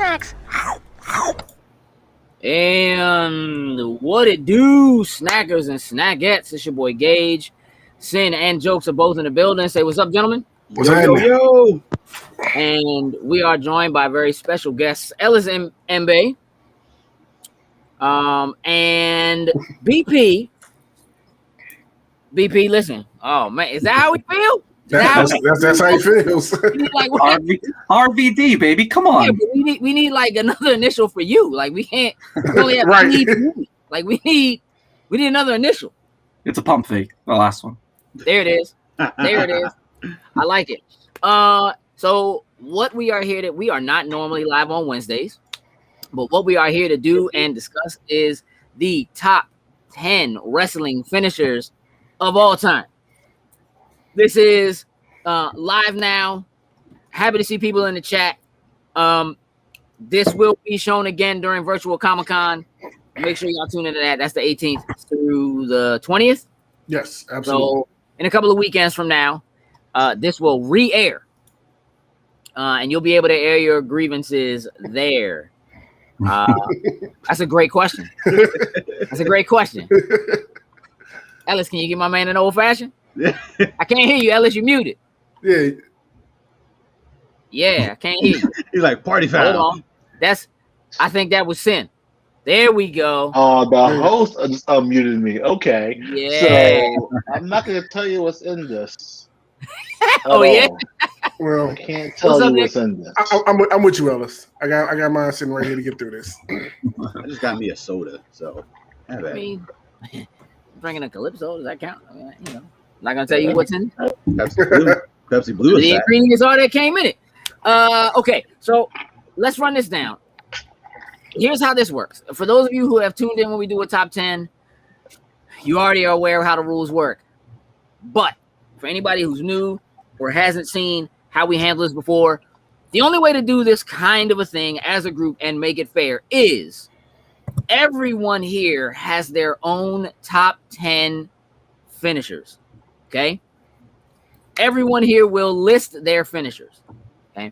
snacks. And what it do, snackers and snackettes? It's your boy Gage. Sin and Jokes are both in the building. Say what's up, gentlemen. What's happening? Yo. And we are joined by very special guests, Ellis Mbeh, and BP. BP, listen. Oh man, is that how we feel? That's how he feels. Like, RVD, baby, come on. Yeah, but we need like another initial for you. Like we can't. We only have Right. Like we need another initial. It's a pump fake, the last one. There it is. There it is. I like it. So what we are here to, we are not normally live on Wednesdays, but what we are here to do and discuss is the top 10 wrestling finishers of all time. This is live now. Happy to see people in the chat. This will be shown again during virtual Comic-Con. Make sure y'all tune into that. That's the 18th through the 20th. Yes, absolutely. So in a couple of weekends from now, this will re-air. And you'll be able to air your grievances there. That's a great question. That's a great question. Ellis, can you give my man an old fashioned? I can't hear you, Ellis. You muted. Yeah. Yeah, I can't hear you. He's like party Hold foul. on. I think that was Sin. There we go. The host just unmuted me. Okay. Yeah. So I'm not going to tell you what's in this. Oh, yeah? Well, I can't tell you what's in this. I'm with you, Ellis. I got mine sitting right here to get through this. I just got me a soda, so I mean, drinking a Calypso, does that count? I mean, you know, not going to tell you what's in it. Pepsi Blue is The that. ingredients are that came in it. Okay, so let's run this down. Here's how this works. For those of you who have tuned in when we do a top 10, you already are aware of how the rules work. But for anybody who's new or hasn't seen how we handle this before, the only way to do this kind of a thing as a group and make it fair is everyone here has their own top 10 finishers. Okay? Everyone here will list their finishers. Okay?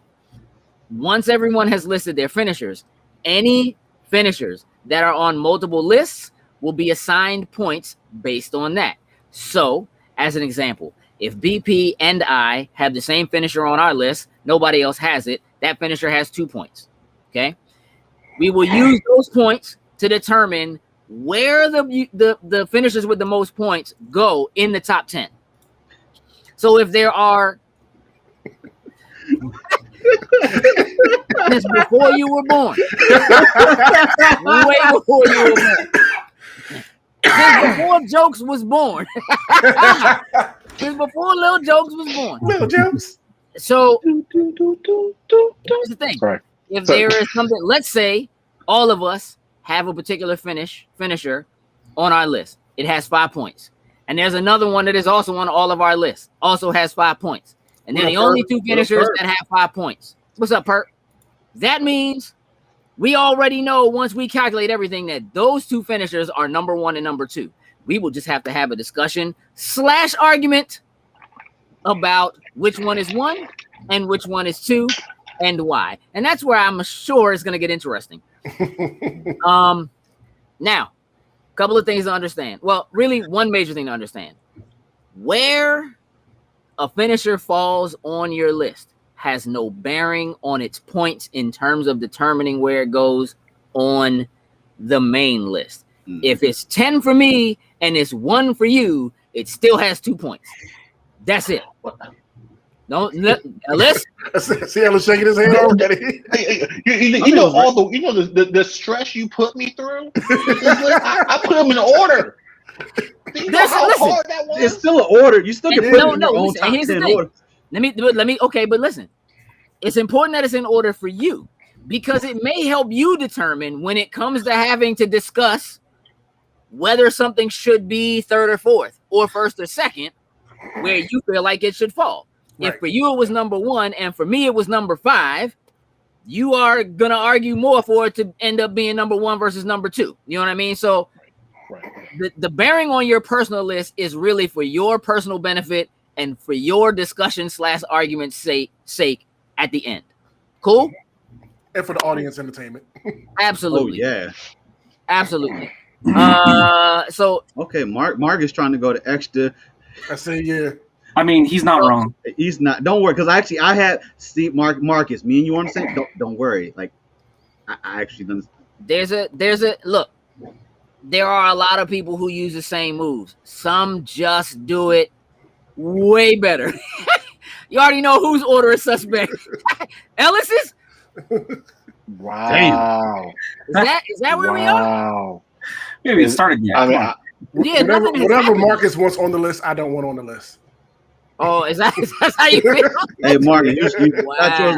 Once everyone has listed their finishers, any finishers that are on multiple lists will be assigned points based on that. So, as an example, if BP and I have the same finisher on our list, nobody else has it, that finisher has 2 points. Okay? We will use those points to determine where the finishers with the most points go in the top 10. So if there are since before you were born. Way before you were born. Since before Jokes was born. Since before Lil Jokes was born. Little Jokes. So here's the thing. Right. If there is something, let's say all of us have a particular finisher on our list. It has 5 points. And there's another one that is also on all of our lists. Also has 5 points. And they're the only 2 finishers that have 5 points. What's up, Perk? That means we already know once we calculate everything that those 2 finishers are number 1 and number 2. We will just have to have a discussion / argument about which one is 1 and which one is 2 and why. And that's where I'm sure it's going to get interesting. Now, a couple of things to understand. Well, really one major thing to understand. Where a finisher falls on your list has no bearing on its points in terms of determining where it goes on the main list. If it's 10 for me and it's 1 for you, it still has 2 points. That's it. No, Ellis? See Ellis shaking his head already. You know the stress you put me through. I put them in order. Do you know how hard that was? It's still an order. You still can put it in your own listen, top here's the 10 thing. order. Let me. Okay, but listen, it's important that it's in order for you because it may help you determine when it comes to having to discuss whether something should be 3rd or 4th or 1st or 2nd, where you feel like it should fall. Right. If for you it was number 1 and for me it was number 5, you are gonna argue more for it to end up being number 1 versus number 2. You know what I mean? So the bearing on your personal list is really for your personal benefit and for your discussion / argument sake at the end. Cool? And for the audience entertainment. Absolutely. Oh yeah. Absolutely. So okay, Mark is trying to go to extra. I say yeah. I mean, he's not wrong. He's not. Don't worry, because I had Steve Marcus. Me and you on the same. Don't worry. Like I actually done. There's a look. There are a lot of people who use the same moves. Some just do it way better. You already know whose order is suspect. Ellis's? Wow. Is that where we are? Wow. Maybe it started yet. I mean, Yeah, whatever Marcus wants on the list, I don't want on the list. Oh, is that how you feel? Hey, Marcus, got your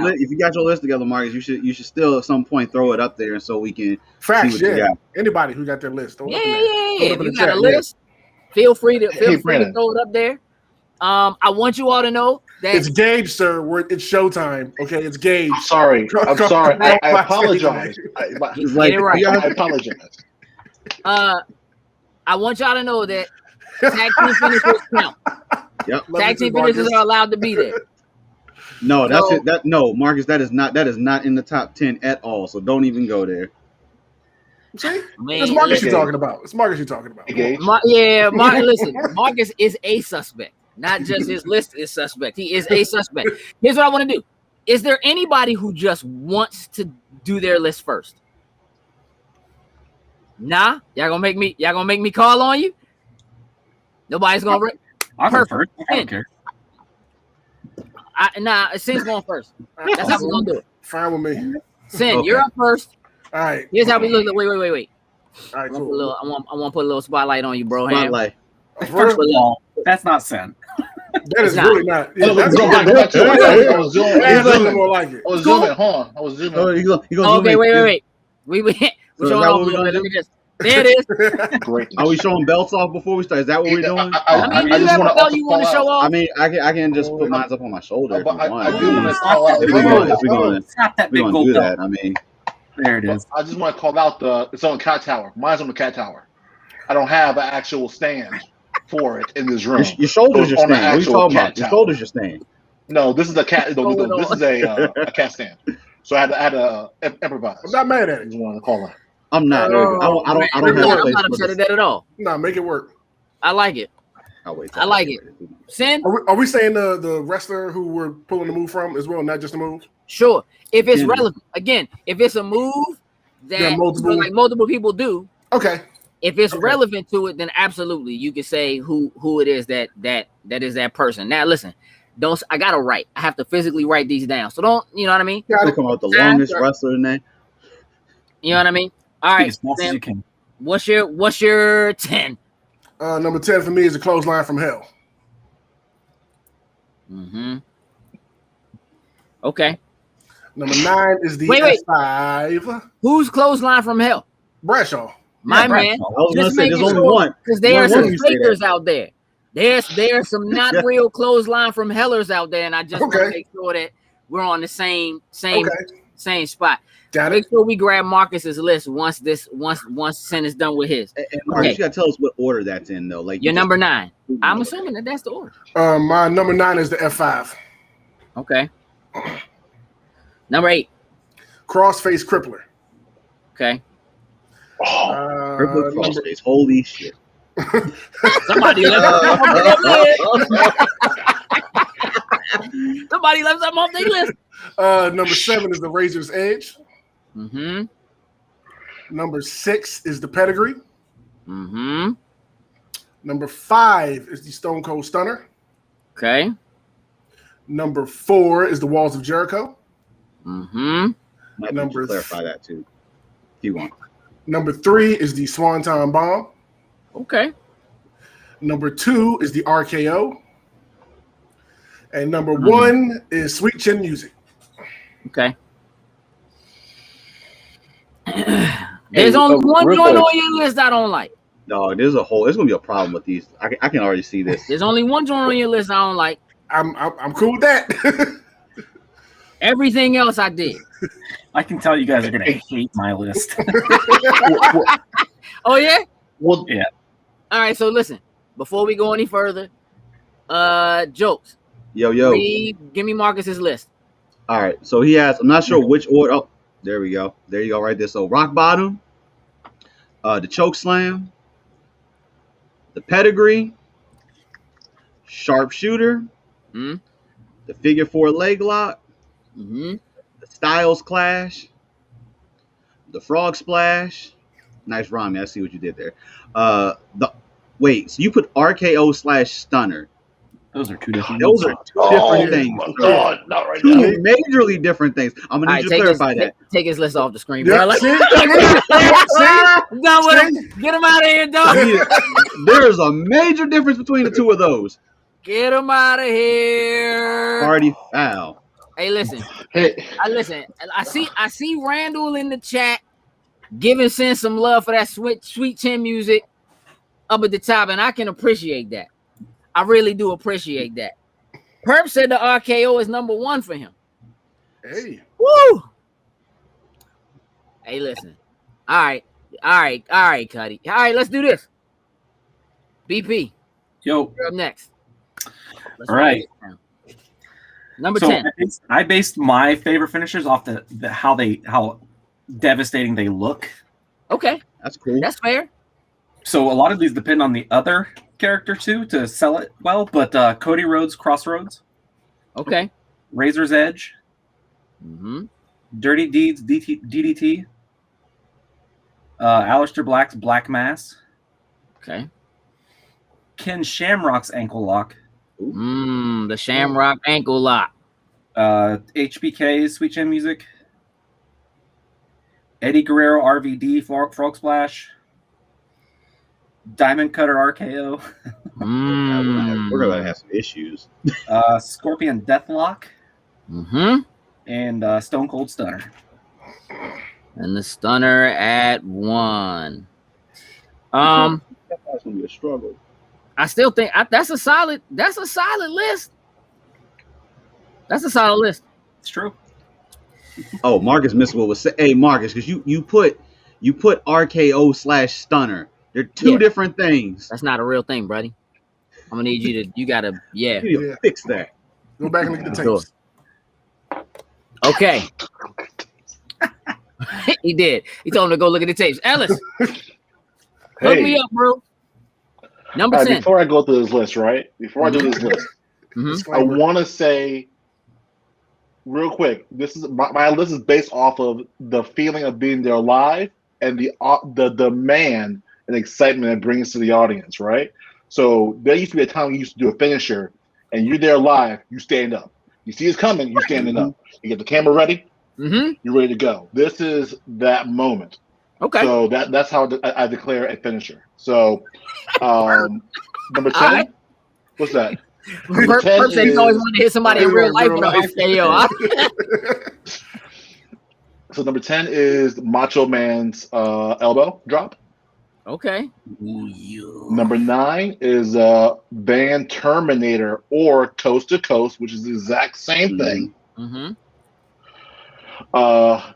Wow. if you got your list together, Marcus, you should still at some point throw it up there, and so we can Facts, see what you yeah. got. Anybody who got their list, throw it Yeah. up in there. If Throw it up in you the got a chat, list, feel free to Hey, Brandon. throw it up there. I want you all to know that It's Gage, sir. It's showtime. Okay, it's Gage. I'm sorry. I apologize. It's like, Get it right. I apologize. I want y'all to know that tag team finishers count. Yep. Tag team finishers are allowed to be there. No, that's So- it. No, Marcus, that is not in the top 10 at all. So don't even go there. See, I mean, it's Marcus listen. you're talking about. It's Marcus you're talking about. Gage. Listen, Marcus is a suspect. Not just his list is suspect. He is a suspect. Here's what I want to do. Is there anybody who just wants to do their list first? Nah, y'all gonna make me call on you? Nobody's gonna I'll go perfect. first. I don't care. Sin's going first. That's how we're gonna do it. Fine with me. Sin, Okay. you're up first. All right. Here's how we look. Wait. All right, I cool. want to put a little spotlight on you, bro. Ham. Spotlight. First of all, that's not sin. That is Nah. really not. Yeah, Go that's back to it. I was zooming. That's a little more like it. I was zooming. Hold on. I was zooming. Oh, you gonna Okay, zoom in. wait. We're So is showing that off what a we're little gonna bit. do? Let me just. There it is. Greatness. Are we showing belts off before we start? Is that what we're doing? I mean, do you have a belt you want to show off? I mean, I can just put mine up on my shoulder if you I want. do want to call out. If we're gonna Slap that big do gold belt. that, I mean, There it is. I just want to call out it's on the cat tower. Mine's on the cat tower. I don't have an actual stand for it in this room. your shoulders So are on the staying. What are you actual talking cat about? Your tower. shoulders are staying. No, this is a cat. No, this is a cat stand. So I had to improvise. I'm not mad at I it. just wanted to call out. I'm not. I don't have a I'm place not for upset at this. that at all. Nah, make it work. I like it. I'll wait. I like it. Sin, Are we saying the wrestler who we're pulling the move from as well, not just the move? sure. If it's Yeah. relevant, again, if it's a move that Yeah, multiple. like multiple people do, Okay. if it's Okay. relevant to it, then absolutely you can say who it is that is that person. Now listen, I gotta write. I have to physically write these down. So don't, you know what I mean? Got I'll it. come out with the longest wrestler name. You know what I mean? All Speak right, as fast as Sam, you can. what's your 10? Number 10 for me is a clothesline from hell. Mm-hmm. Okay. Number 9 is the Wait. S5. Who's clothesline from hell? Bradshaw. My Yeah, man. I was gonna Just say there's making only one. because there are Only some one you say fakers out there. There's some not real clothesline from hellers out there, and I just want Okay. to make sure that we're on the same spot. Got Make it. sure we grab Marcus's list once Sin is done with his. And Marcus, Okay. you gotta tell us what order that's in, though. Like Your number 9. I'm assuming that's the order. My number 9 is the F5. Okay. Number 8. Crossface Crippler. Okay. Triple Number, crossface. Holy shit! Somebody left something off their list. Somebody left something off their list. number 7 is the Razor's Edge. Mm-hmm. Number 6 is the Pedigree. Mm-hmm. Number 5 is the Stone Cold Stunner. Okay. Number 4 is the Walls of Jericho. Mm-hmm. Might Number need to clarify that too. If you want. Number 3 is the Swanton Bomb. Okay. Number 2 is the RKO. And number 1 is Sweet Chin Music. Okay. There's only one real joint quick. on your list I don't like. No, there's gonna be a problem with these. I can already see this. There's only one joint on your list I don't like. I'm cool with that. Everything else I did. I can tell you guys are gonna hate my list. Oh yeah? Well, Yeah. All right, so listen, before we go any further, jokes. Yo. Give me Marcus's list. All right. So he has. I'm not sure which order. Oh, There we go. There you go, right there. So rock bottom, the choke slam, the pedigree, sharpshooter, Mm-hmm. the figure 4 leg lock, Mm-hmm. the styles clash, the frog splash. Nice rhyme. I see what you did there. So you put RKO/stunner. Those are two different. Those are two different things. My God, not right Two now. majorly different things. I'm gonna need you to clarify that. Take his list off the screen, Yeah, bro. Like, see? I'm done with him. Get him out of here, dog. There is a major difference between the two of those. Get him out of here. Party foul. Hey, listen. Hey, I see Randall in the chat giving Sin some love for that sweet chin music up at the top, and I can appreciate that. I really do appreciate that. Perp said the RKO is number 1 for him. Hey. Woo! Hey, listen. All right, Cuddy. All right, let's do this. BP, Yo, you're up next. Let's all right. Number So 10. I based my favorite finishers off the how devastating they look. Okay, That's cool. that's fair. So a lot of these depend on the other character too to sell it well. But Cody Rhodes' Crossroads, Okay. Razor's Edge, Mm-hmm. Dirty Deeds DDT, Aleister Black's Black Mass, Okay. Ken Shamrock's Ankle Lock, The Shamrock ankle lock. HBK's Sweet Chin Music, Eddie Guerrero RVD Frog Splash, Diamond Cutter RKO, We're gonna have some issues. Scorpion Deathlock, Mm-hmm. and Stone Cold Stunner. And the stunner at 1. That's gonna be a struggle. I still think that's a solid list. That's a solid list. It's true. Oh, Marcus missed what was said. Hey, Marcus, because you put RKO/stunner. They're two different things. That's not a real thing, buddy. I'm gonna need you gotta You need to fix that. Go back and look at the Sure. tapes. Okay. He did. He told him to go look at the tapes. Ellis, hook me up, bro. Number all right, 10. before I go through this list, right? Before I do this list, Mhm. I want to say real quick. This is my list is based off of the feeling of being there live and the demand and excitement it brings to the audience, right? So there used to be a time we used to do a finisher, and you're there live, you stand up. You see it's coming, you're standing up. You get the camera ready, Mm-hmm. you're ready to go. This is that moment. Okay. So that's how I declare a finisher. So number 10, All right. what's that? Perp said he's always wanted to hit somebody in real life with a RKO. So number 10 is Macho Man's elbow drop. Okay. Number 9 is Van Terminator or Coast to Coast, which is the exact same thing. Mm-hmm.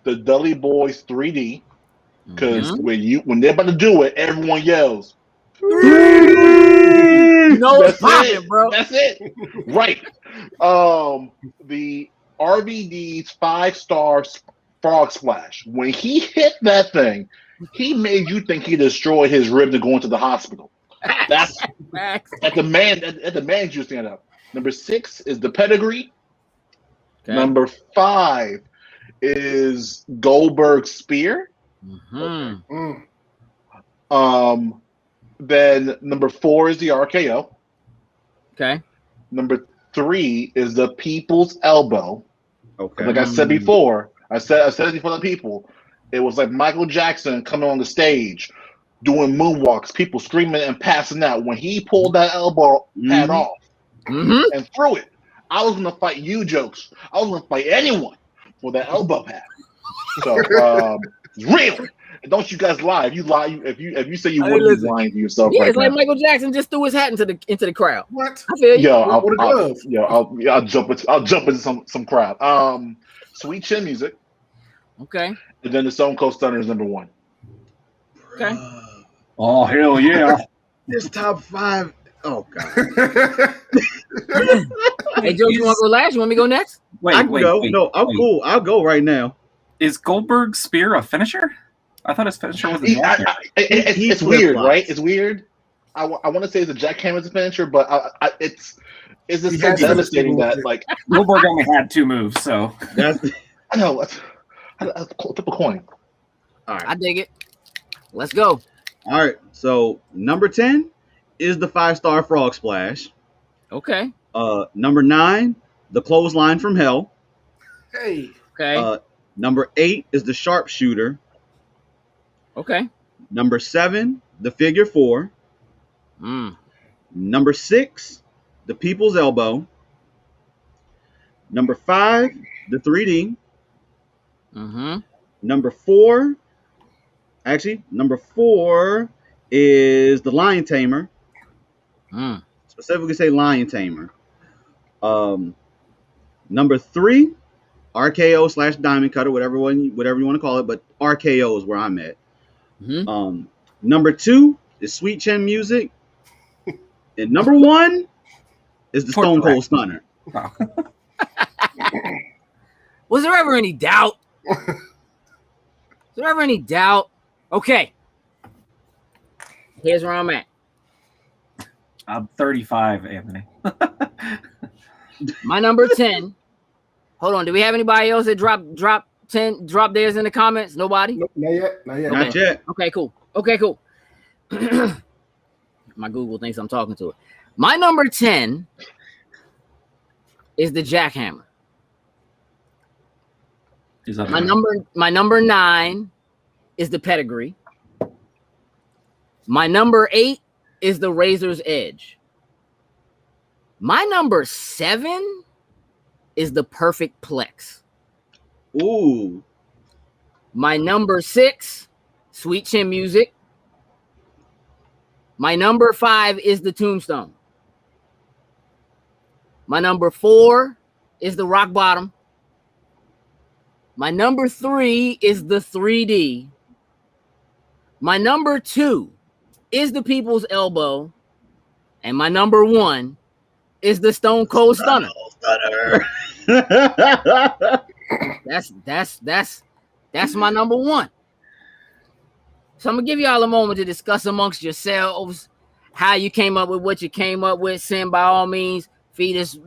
The Dudley Boys 3D, because when they're about to do it, everyone yells. No, it's popping, bro. That's it. Right. The RVD's 5-star frog splash. When he hit that thing, he made you think he destroyed his rib to go into the hospital. That's at the man you stand up. Number 6 is the pedigree. Okay. Number 5 is Goldberg's spear. Mm-hmm. Then number 4 is the RKO. Okay. Number 3 is the people's elbow. Okay. Like I said before, I said it before the people. It was like Michael Jackson coming on the stage, doing moonwalks, people screaming and passing out. When he pulled that elbow pad off and threw it, I was gonna fight you jokes. I was gonna fight anyone for that elbow pad. So it's real. And don't you guys lie. If you lie, if you say you wouldn't, be lying to yourself. Yeah, right it's like now. Michael Jackson just threw his hat into the crowd. What? I feel you. I'll jump into some crowd. Sweet Chin Music, Okay. and then the Stone Cold Stunner is number 1. Okay. Oh hell yeah! This top 5. Oh god. Hey Joe, you want to go last? You want me to go next? I can go. No, I'm cool. I'll go right now. Is Goldberg's spear a finisher? I thought his finisher was a jackhammer. It's weird, right? It's weird. I want to say it's a jackhammer's finisher, but it's just so devastating that like Goldberg only had 2 moves, so That's I know. Flip a coin. all right. I dig it. Let's go. All right. So number 10 is the 5-star frog splash. Okay. Number 9, the clothesline from hell. Hey, Okay. Number 8 is the sharpshooter. Okay. Number 7, the figure 4. Number 6, the people's elbow. Number 5, the 3D. Mm-hmm. Number 4 is the lion tamer. Specifically say lion tamer. Number 3, RKO / diamond cutter, whatever you want to call it, but RKO is where I'm at. Mm-hmm. Number 2 is sweet chin music, and number 1 is the Stone Cold Stunner. Was there ever any doubt? Okay. Here's where I'm at. I'm 35, Anthony. My number 10. Hold on. Do we have anybody else that drop theirs in the comments? Nobody? nope, not yet. Not yet. Okay, cool. My Google thinks I'm talking to it. My number 10 is the jackhammer. My number 9 is the pedigree. My number 8 is the razor's edge. My number 7 is the perfect plex. Ooh. My number 6, sweet chin music. My number 5 is the tombstone. My number 4 is the rock bottom. My number 3 is the 3D. My number 2 is the people's elbow. And my number 1 is the Stone Cold Stunner. That's my number 1. So I'm gonna give y'all a moment to discuss amongst yourselves how you came up with what you came up with. Send by all means, feed us,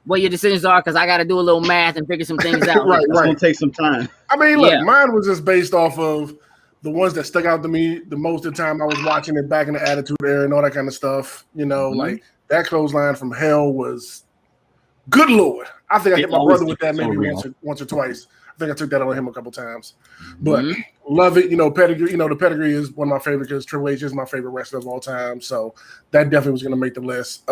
what your decisions are, because I got to do a little math and figure some things out. Right. It's gonna take some time. I mean, look, mine was just based off of the ones that stuck out to me the most of the time I was watching it back in the Attitude Era and all that kind of stuff. Like that clothesline from hell was good Lord. I think I hit my brother with that maybe once or twice. I think I took that on him a couple times, but love it. Pedigree. The pedigree is one of my favorite because Triple H is my favorite wrestler of all time. So that definitely was going to make the list.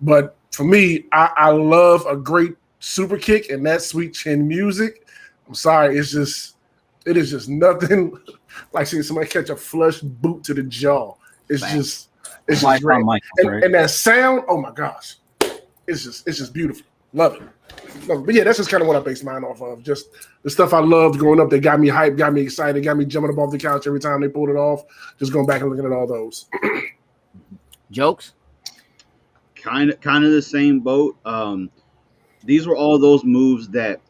But for me, I love a great super kick and that sweet chin music. I'm sorry, it is just nothing like seeing somebody catch a flush boot to the jaw. It's just great. And that sound, oh my gosh, it's just beautiful. Love it. But yeah, that's just kind of what I based mine off of. Just the stuff I loved growing up that got me hyped, got me excited, got me jumping up off the couch every time they pulled it off. Just going back and looking at all those. Jokes? Kind of the same boat. These were all those moves that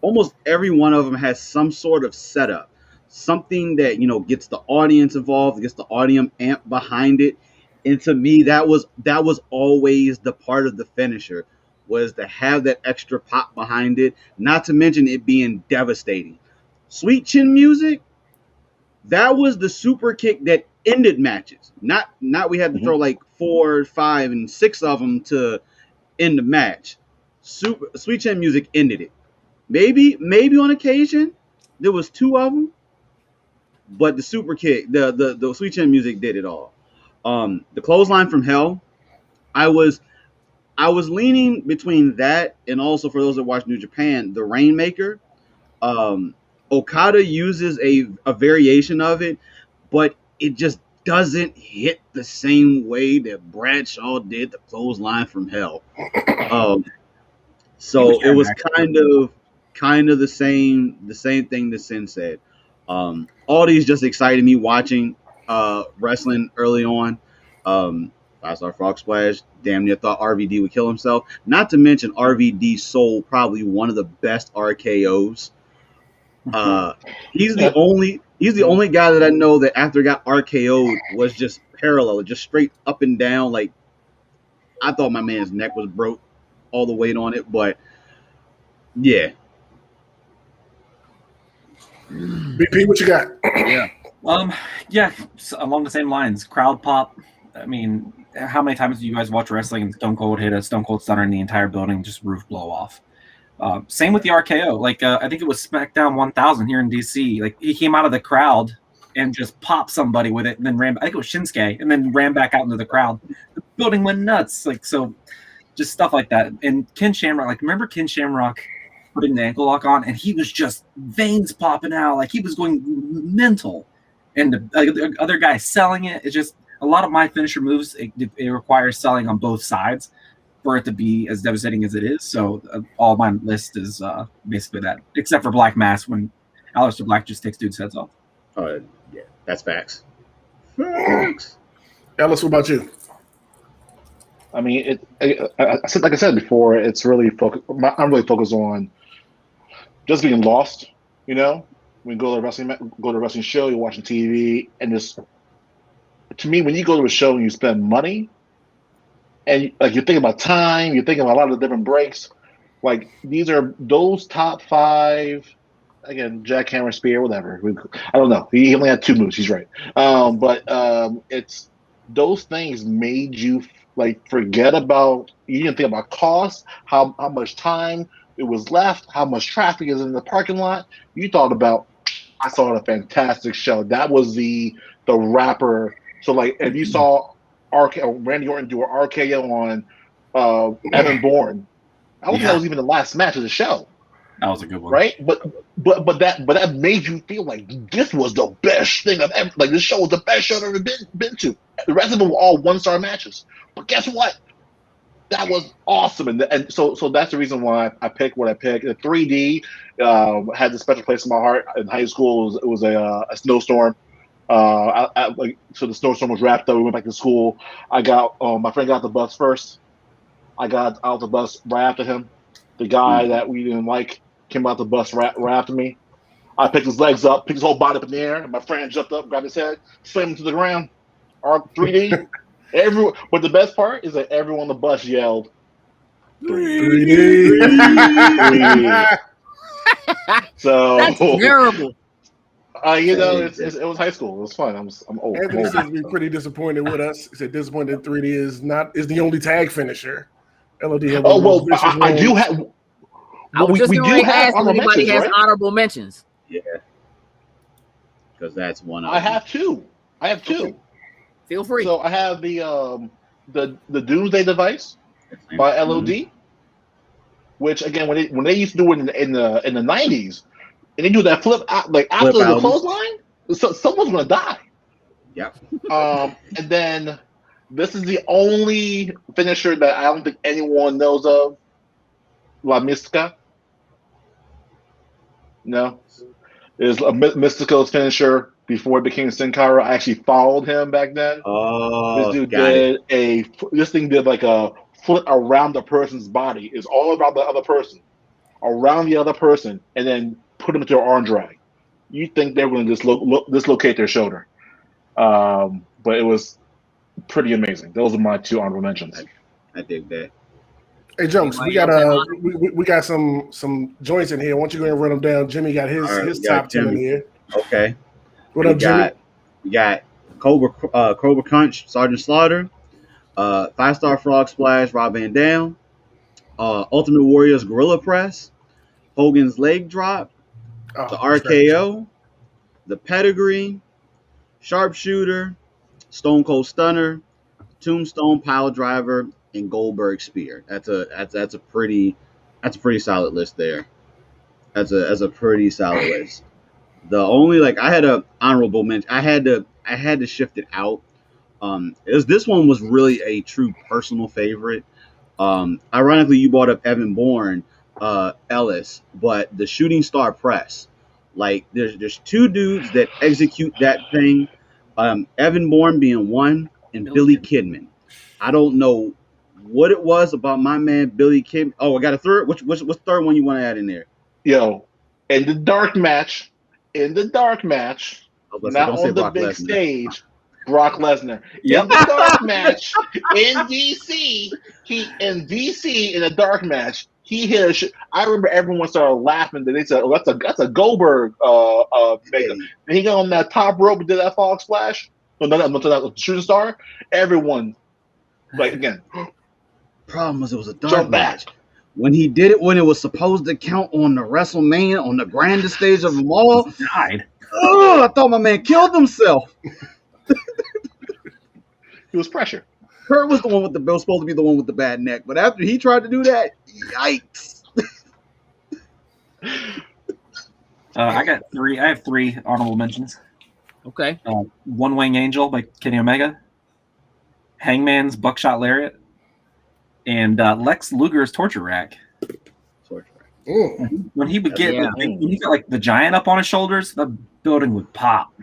almost every one of them has some sort of setup, something that gets the audience involved, gets the audience amped behind it. And to me, that was always the part of the finisher, was to have that extra pop behind it. Not to mention it being devastating. Sweet chin music, that was the super kick that ended matches. Not we had to throw like 4, 5, and 6 of them to end the match. Sweet chin music ended it. Maybe on occasion there was 2 of them, but the super kick, the sweet chin music did it all. The clothesline from hell, I was leaning between that and also, for those that watch New Japan, the Rainmaker. Okada uses a variation of it, but it just doesn't hit the same way that Bradshaw did the clothesline from hell. So it was kind of the same thing that Sin said. All these just excited me watching wrestling early on. 5-star frog splash. Damn near thought RVD would kill himself. Not to mention RVD sold probably one of the best RKOs. He's the only guy that I know that after got RKO'd was just parallel, just straight up and down. Like I thought my man's neck was broke, all the weight on it, but yeah. BP, what you got? Yeah, along the same lines, crowd pop. I mean, how many times do you guys watch wrestling and Stone Cold hit a Stone Cold Stunner in the entire building, just roof blow off? Same with the RKO. Like I think it was SmackDown 1000 here in DC. Like he came out of the crowd and just popped somebody with it, and then ran. I think it was Shinsuke, and then ran back out into the crowd. The building went nuts. Like so, just stuff like that. And Ken Shamrock, like remember Ken Shamrock putting the ankle lock on, and he was just veins popping out, like he was going mental. And the other guy selling it. It's just a lot of my finisher moves. It requires selling on both sides for it to be as devastating as it is. So all my list is basically that, except for Black Mass when Aleister Black just takes dudes' heads off. Yeah, that's facts. Ellis, what about you? I mean, I said, like I said before, it's really I'm really focused on just being lost. You know, when you go to a wrestling show, you're watching TV, and just to me, when you go to a show and you spend money, and like you're thinking about time, you're thinking about a lot of different breaks. Like these are those top 5. Again, jackhammer, spear, whatever. I don't know. He only had 2 moves. He's right. But it's those things made you like forget about. You didn't think about cost, how much time it was left, how much traffic is in the parking lot. You thought about. I saw a fantastic show. That was the rapper. So like, if you saw Randy Orton do an RKO on Evan Bourne, I don't think that was even the last match of the show. That was a good one, right? But that made you feel like this was the best thing I've ever. Like this show was the best show I've ever been to. The rest of them were all 1-star matches. But guess what? That was awesome, and so that's the reason why I picked what I picked. The 3D had a special place in my heart. In high school, it was a snowstorm. So the snowstorm was wrapped up. We went back to school. I got my friend got the bus first. I got out the bus right after him. The guy that we didn't like came out the bus right after me. I picked his legs up, picked his whole body up in the air, and my friend jumped up, grabbed his head, slammed him to the ground. Our 3D. But the best part is that everyone on the bus yelled 3D. 3D. So that's terrible. You know, it was high school. It was fun. I'm old. Anthony seems to be pretty disappointed with us. He said disappointed 3D is the only tag finisher. LOD. Oh well, I do have. I was just going to ask if anybody has honorable mentions. Yeah, because that's one. I have 2. Okay. Feel free. So I have the Doomsday Device by LOD, which again when they used to do it in the 90s, and they do that flip out like after the clothesline, so someone's gonna die. Yep. And then this is the only finisher that I don't think anyone knows of. La Mystica. No, is Mystico's finisher before it became Sin Cara. I actually followed him back then. Oh, this dude this thing did like a flip around the person's body. It's all about the other person, around the other person, and then put them into an arm drag. You think they were going to dislocate their shoulder, but it was pretty amazing. Those are my 2 honorable mentions. I dig that. Hey, Jokes, we got some joints in here. Why don't you go ahead and run them down? Jimmy got his top 10 in here. Okay. What up, Jimmy? We got Cobra Crunch, Sergeant Slaughter, 5-star Frog Splash, Rob Van Dam, Ultimate Warrior's Gorilla Press, Hogan's Leg Drop, the RKO, the Pedigree, Sharpshooter, Stone Cold Stunner, Tombstone Pile Driver, and Goldberg Spear. That's a pretty solid list there. That's a pretty solid list. The only I had a honorable mention. I had to shift it out. This one was really a true personal favorite. Ironically, you brought up Evan Bourne, Ellis, but the Shooting Star Press. There's 2 dudes that execute that thing. Evan Bourne being one, and Billy Kidman. I don't know what it was about my man Billy Kim. Oh, I got a third. What's the third one you want to add in there? Yo, in the dark match, I was about to say, not don't say on the Brock big Lesnar. stage, Brock Lesnar. Yep. In the dark match in DC, in a dark match, he hit a I remember everyone started laughing. That they said, "Oh, that's a Goldberg makeup." Hey, And he got on that top rope and did that fog splash. No, shooting star. Everyone, like again, problem was it was a dark jump match. back. When he did it, when it was supposed to count on the WrestleMania, on the grandest stage of them all, Died. oh, I thought my man killed himself. It was pressure. Kurt was the one with the bill, supposed to be the one with the bad neck, but after he tried to do that, yikes! I have three honorable mentions. Okay. One Wing Angel by Kenny Omega, Hangman's Buckshot Lariat, and Lex Luger's Torture Rack. When he would get Yeah. when he got like the giant up on his shoulders, the building would pop.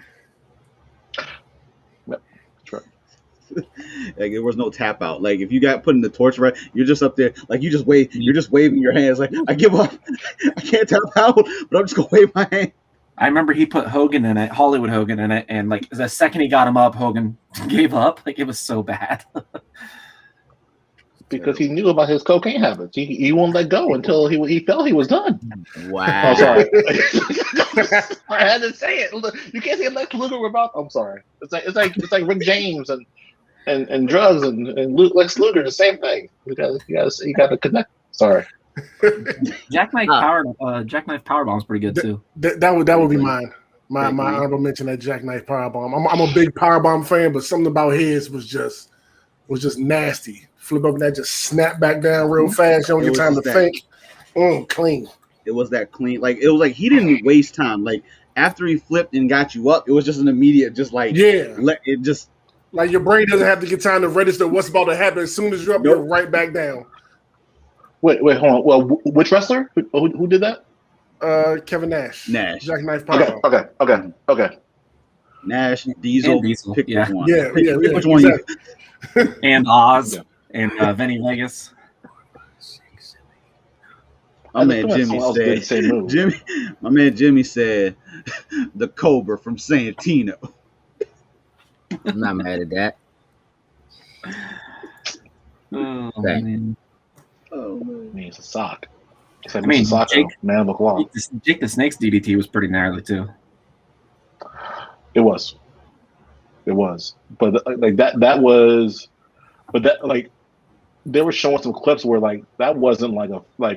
Like there was no tap out. Like if you got put in the torture rack, you're just up there, like you just wave, you're just waving your hands, like I give up, I can't tap out, but I'm just gonna wave my hand. I remember he put Hogan in it, Hollywood Hogan in it, and like the second he got him up, Hogan gave up. Like it was so bad. Because he knew about his cocaine habits. He won't let go until he felt he was done. Wow. I'm sorry. I had to say it. Look, you can't say Lex Luger without. I'm sorry. It's like Rick James and drugs and Lex Luger, the same thing. You got to connect. Sorry. Jackknife Powerbomb is pretty good too. That would be mine. My honorable mention, that Jackknife Powerbomb. I'm a big Powerbomb fan, but something about his was just nasty. Flip up and that just snap back down real fast. You don't get time to think. Clean. It was that clean. Like it was like he didn't waste time. Like after he flipped and got you up, it was just an immediate, just like let it just like your brain doesn't have to get time to register what's about to happen. As soon as you're up, you're right back down. Wait, hold on. Well, which wrestler? Who did that? Kevin Nash. Jackknife Powerbomb. Okay. Nash, Diesel, pick yeah. one. Yeah, pick yeah, which one exactly. And Oz and Vinny Vegas. My man Jimmy said the Cobra from Santino. I'm not mad at that. Oh, Okay. man. Oh I man. mean, it's a sock. It's like a sock. Man of the claw. Jake the Snake's DDT was pretty gnarly too. It was, but like that was, but that like they were showing some clips where like that wasn't like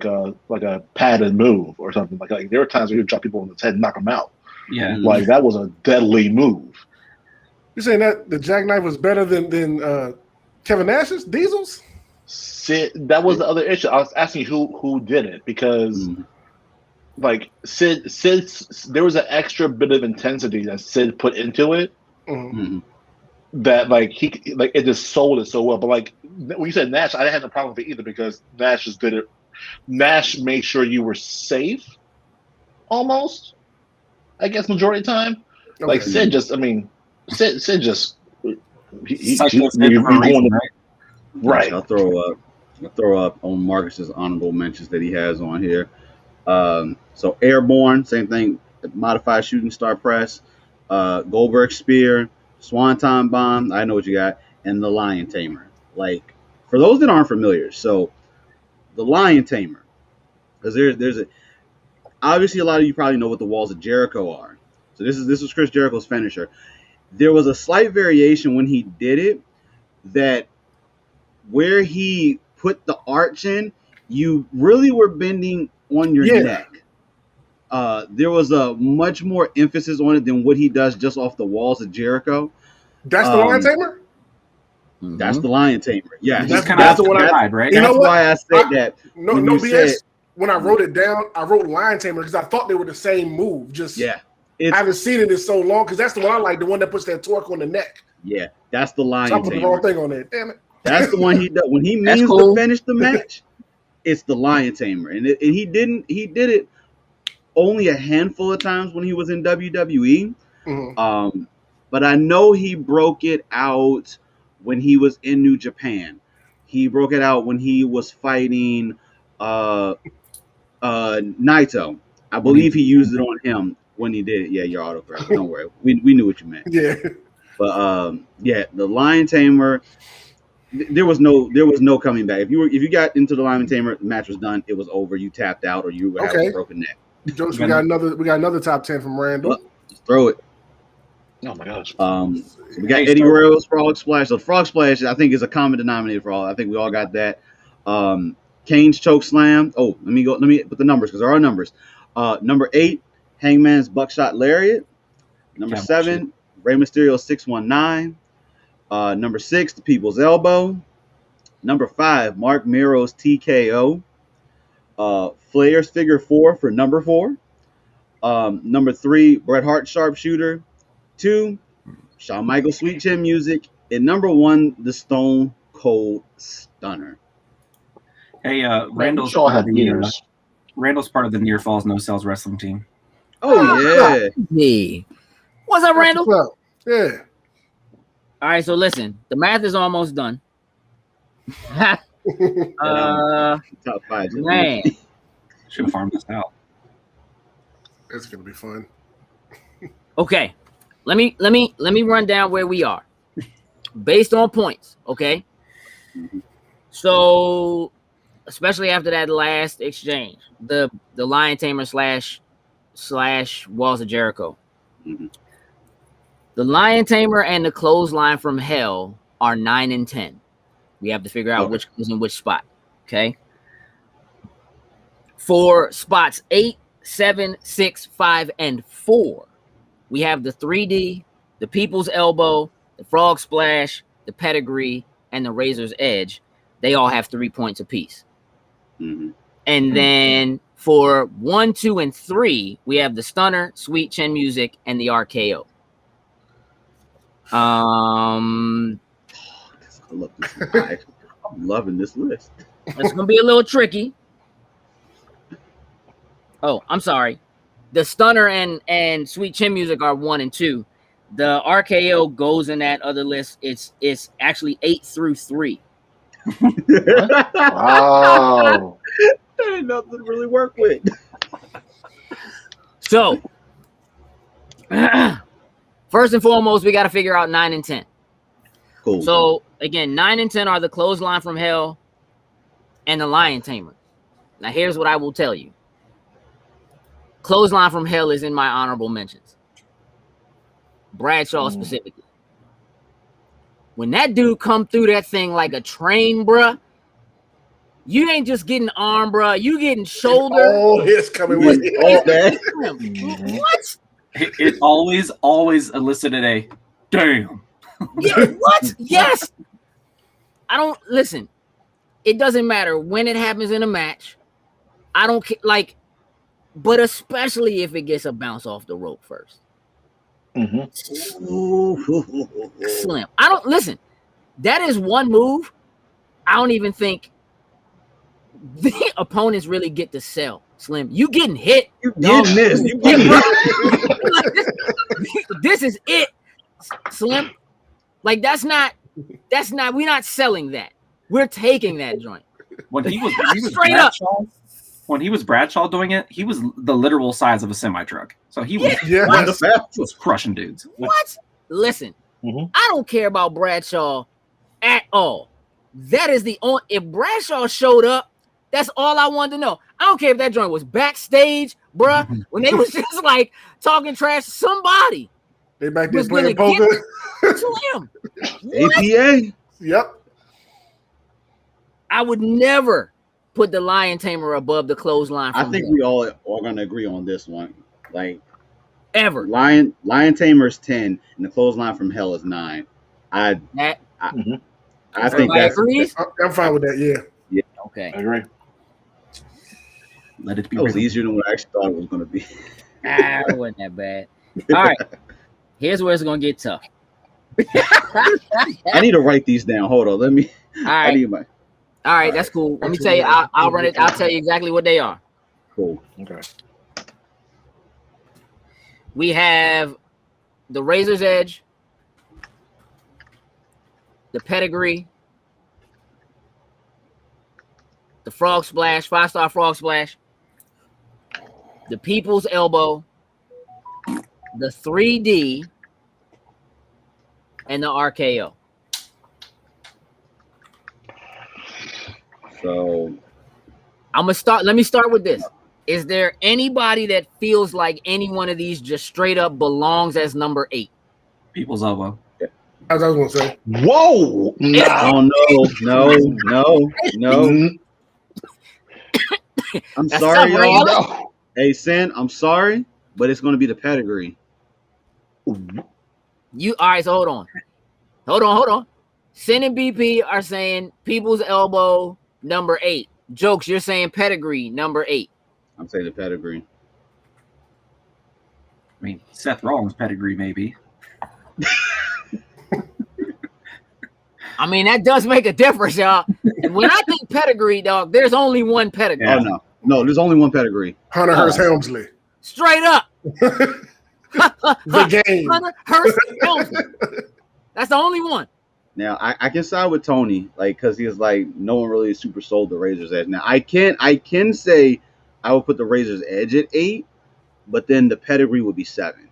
a padded move or something. Like there were times where you drop people on the head and knock them out. Yeah, Like that was a deadly move. You're saying that the Jackknife was better than Kevin Nash's Diesel's? Sid, that was the other issue. I was asking who did it because like Sid, there was an extra bit of intensity that Sid put into it. Mm-hmm. That like it just sold it so well. But like when you said Nash, I didn't have no problem with it either because Nash just did it. Nash made sure you were safe, almost. I guess majority of the time. Okay. Like Sid just, I mean, Sid just he's Psycho going Right. I'll throw up on Marcus's honorable mentions that he has on here. So Airborne, same thing. Modified shooting star press, Goldberg spear, Swanton bomb. I know what you got, and the Lion Tamer. Like for those that aren't familiar, so the Lion Tamer, because there's a obviously a lot of you probably know what the Walls of Jericho are. So this was Chris Jericho's finisher. There was a slight variation when he did it that where he put the arch in, you really were bending on your neck. There was a much more emphasis on it than what he does just off the Walls of Jericho. That's the Lion Tamer? That's the Lion Tamer. Yeah, that's the one I tried, right? That's why I said that. No BS. When I wrote it down, I wrote Lion Tamer because I thought they were the same move. I haven't seen it in so long because that's the one I like, the one that puts that torque on the neck. Yeah, that's the Lion Tamer. I put the wrong thing on there. Damn it. That's the one he does when he means to finish the match. It's the Lion Tamer, and he did it only a handful of times when he was in WWE. Mm-hmm. But I know he broke it out when he was in New Japan. He broke it out when he was fighting Naito. I believe he used it on him when he did it. Yeah, your autocorrect. Don't worry. We knew what you meant. Yeah. But yeah, the Lion Tamer, there was no coming back. If you got into the Lion Tamer, the match was done. It was over. You tapped out, or you would have a broken neck. Jokes, we got another top 10 from Randall. Just throw it. Oh my gosh. We got Eddie Guerrero's Frog Splash. The Frog Splash, I think, is a common denominator for all. I think we all got that. Kane's Choke Slam. Oh, let me put the numbers because there are numbers. Number 8, Hangman's Buckshot Lariat. Number 7, Rey Mysterio's 619. Number 6, the People's Elbow. Number 5, Mark Miro's TKO. Flair's Figure 4 for number 4. Number 3, Bret Hart Sharpshooter. 2, Shawn Michaels Sweet Chin Music. And number 1, the Stone Cold Stunner. Hey, Randall's all part have of the years. Randall's part of the Near Falls No Cells wrestling team. Oh yeah. Hey. What's up, Randall? What's up? Yeah. All right, so listen, the math is almost done. Top 5. Man. Should have farmed this out. It's gonna be fun. Okay, let me run down where we are based on points. Okay, so especially after that last exchange, the Lion Tamer slash Walls of Jericho, the Lion Tamer and the Clothesline from Hell are 9 and 10. We have to figure out which goes in which spot. Okay, for spots 8, 7, 6, 5, and 4. We have the 3D, the People's Elbow, the Frog Splash, the Pedigree, and the Razor's Edge. They all have 3 points apiece. And then for 1, 2, and 3, we have the Stunner, Sweet Chin Music, and the RKO. I'm loving this list. It's gonna be a little tricky. Oh, I'm sorry. The Stunner and Sweet Chin Music are 1 and 2. The RKO goes in that other list. It's actually 8 through 3. Wow. There ain't nothing to really work with. So, first and foremost, we got to figure out 9 and 10. Cool. So, again, 9 and 10 are the Clothesline from Hell and the Lion Tamer. Now, here's what I will tell you. Clothesline from Hell is in my honorable mentions. Bradshaw specifically. When that dude come through that thing like a train, bruh, you ain't just getting arm, bruh. You getting shoulder. Oh, it's coming with it. All that. What? It always elicited a damn. Yeah, what? Yes. I don't listen. It doesn't matter when it happens in a match. I don't care. Like, but especially if it gets a bounce off the rope first. Slim. I don't listen. That is one move. I don't even think the opponents really get to sell. Slim, you getting hit. You getting this. You getting This is it, Slim. Like that's not. We're not selling that. We're taking that joint. When he was Straight up. When he was Bradshaw doing it, he was the literal size of a semi truck. So he was, Yeah. he was crushing dudes. What? Listen, I don't care about Bradshaw at all. That is the only. If Bradshaw showed up, that's all I wanted to know. I don't care if that joint was backstage, bruh. When they was just like talking trash to somebody. They back there Was playing gonna poker. Slim. What? APA? Yep. I would never put the Lion Tamer above the Clothesline. I From think Hell. we all are gonna agree on this one. Like Ever. Lion Tamer's 10 and the Clothesline from Hell is 9. I think Everybody that's agrees? I'm fine with that. Yeah. Okay. I agree. Let it be. that was written. easier than what I actually thought it was gonna be. It wasn't that bad. All right. Here's where it's gonna get tough. I need to write these down. Hold on, let me. All I right. need my All right, that's cool. Let me tell you. I'll run it. I'll tell you exactly what they are. cool. Okay. We have the Razor's Edge, the pedigree, the frog splash, 5-star frog splash, the people's elbow, the 3D, and the RKO. So I'm gonna start. Let me start with this. Is there anybody that feels like any one of these just straight up belongs as number 8? People's elbow. As I was gonna say. Whoa! Oh no. I'm That's sorry, tough, right, y'all. Ellis? No. Hey, Sin, I'm sorry, but it's going to be the pedigree. You all right? So hold on. Sin and BP are saying people's elbow number 8. Jokes, you're saying pedigree number 8. I'm saying the pedigree. I mean, Seth Rollins' pedigree, maybe. I mean, that does make a difference, y'all. And when I think pedigree, dog, there's only one pedigree. Yeah. Oh no, there's only one pedigree. Hunter Hearst Helmsley. Straight up. The game. Hunter Hearst Helmsley. That's the only one. Now I can side with Tony, like, because he's like, no one really super sold the Razor's Edge. Now I can say I would put the Razor's Edge at 8, but then the pedigree would be 7.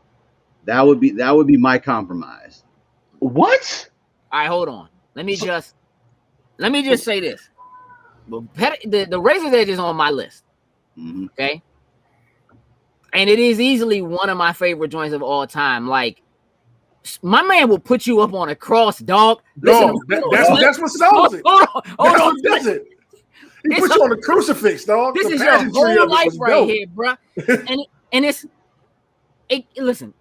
That would be my compromise. What? All right, hold on. Let me just say this. The Razor's Edge is on my list. Mm-hmm. Okay. And it is easily one of my favorite joints of all time. Like, my man will put you up on a cross, dog. No, that's what sells it. Hold on. That's what does it. He puts you on a crucifix, dog. This The is your pageantry whole of it life was right dope. here, bro. And listen,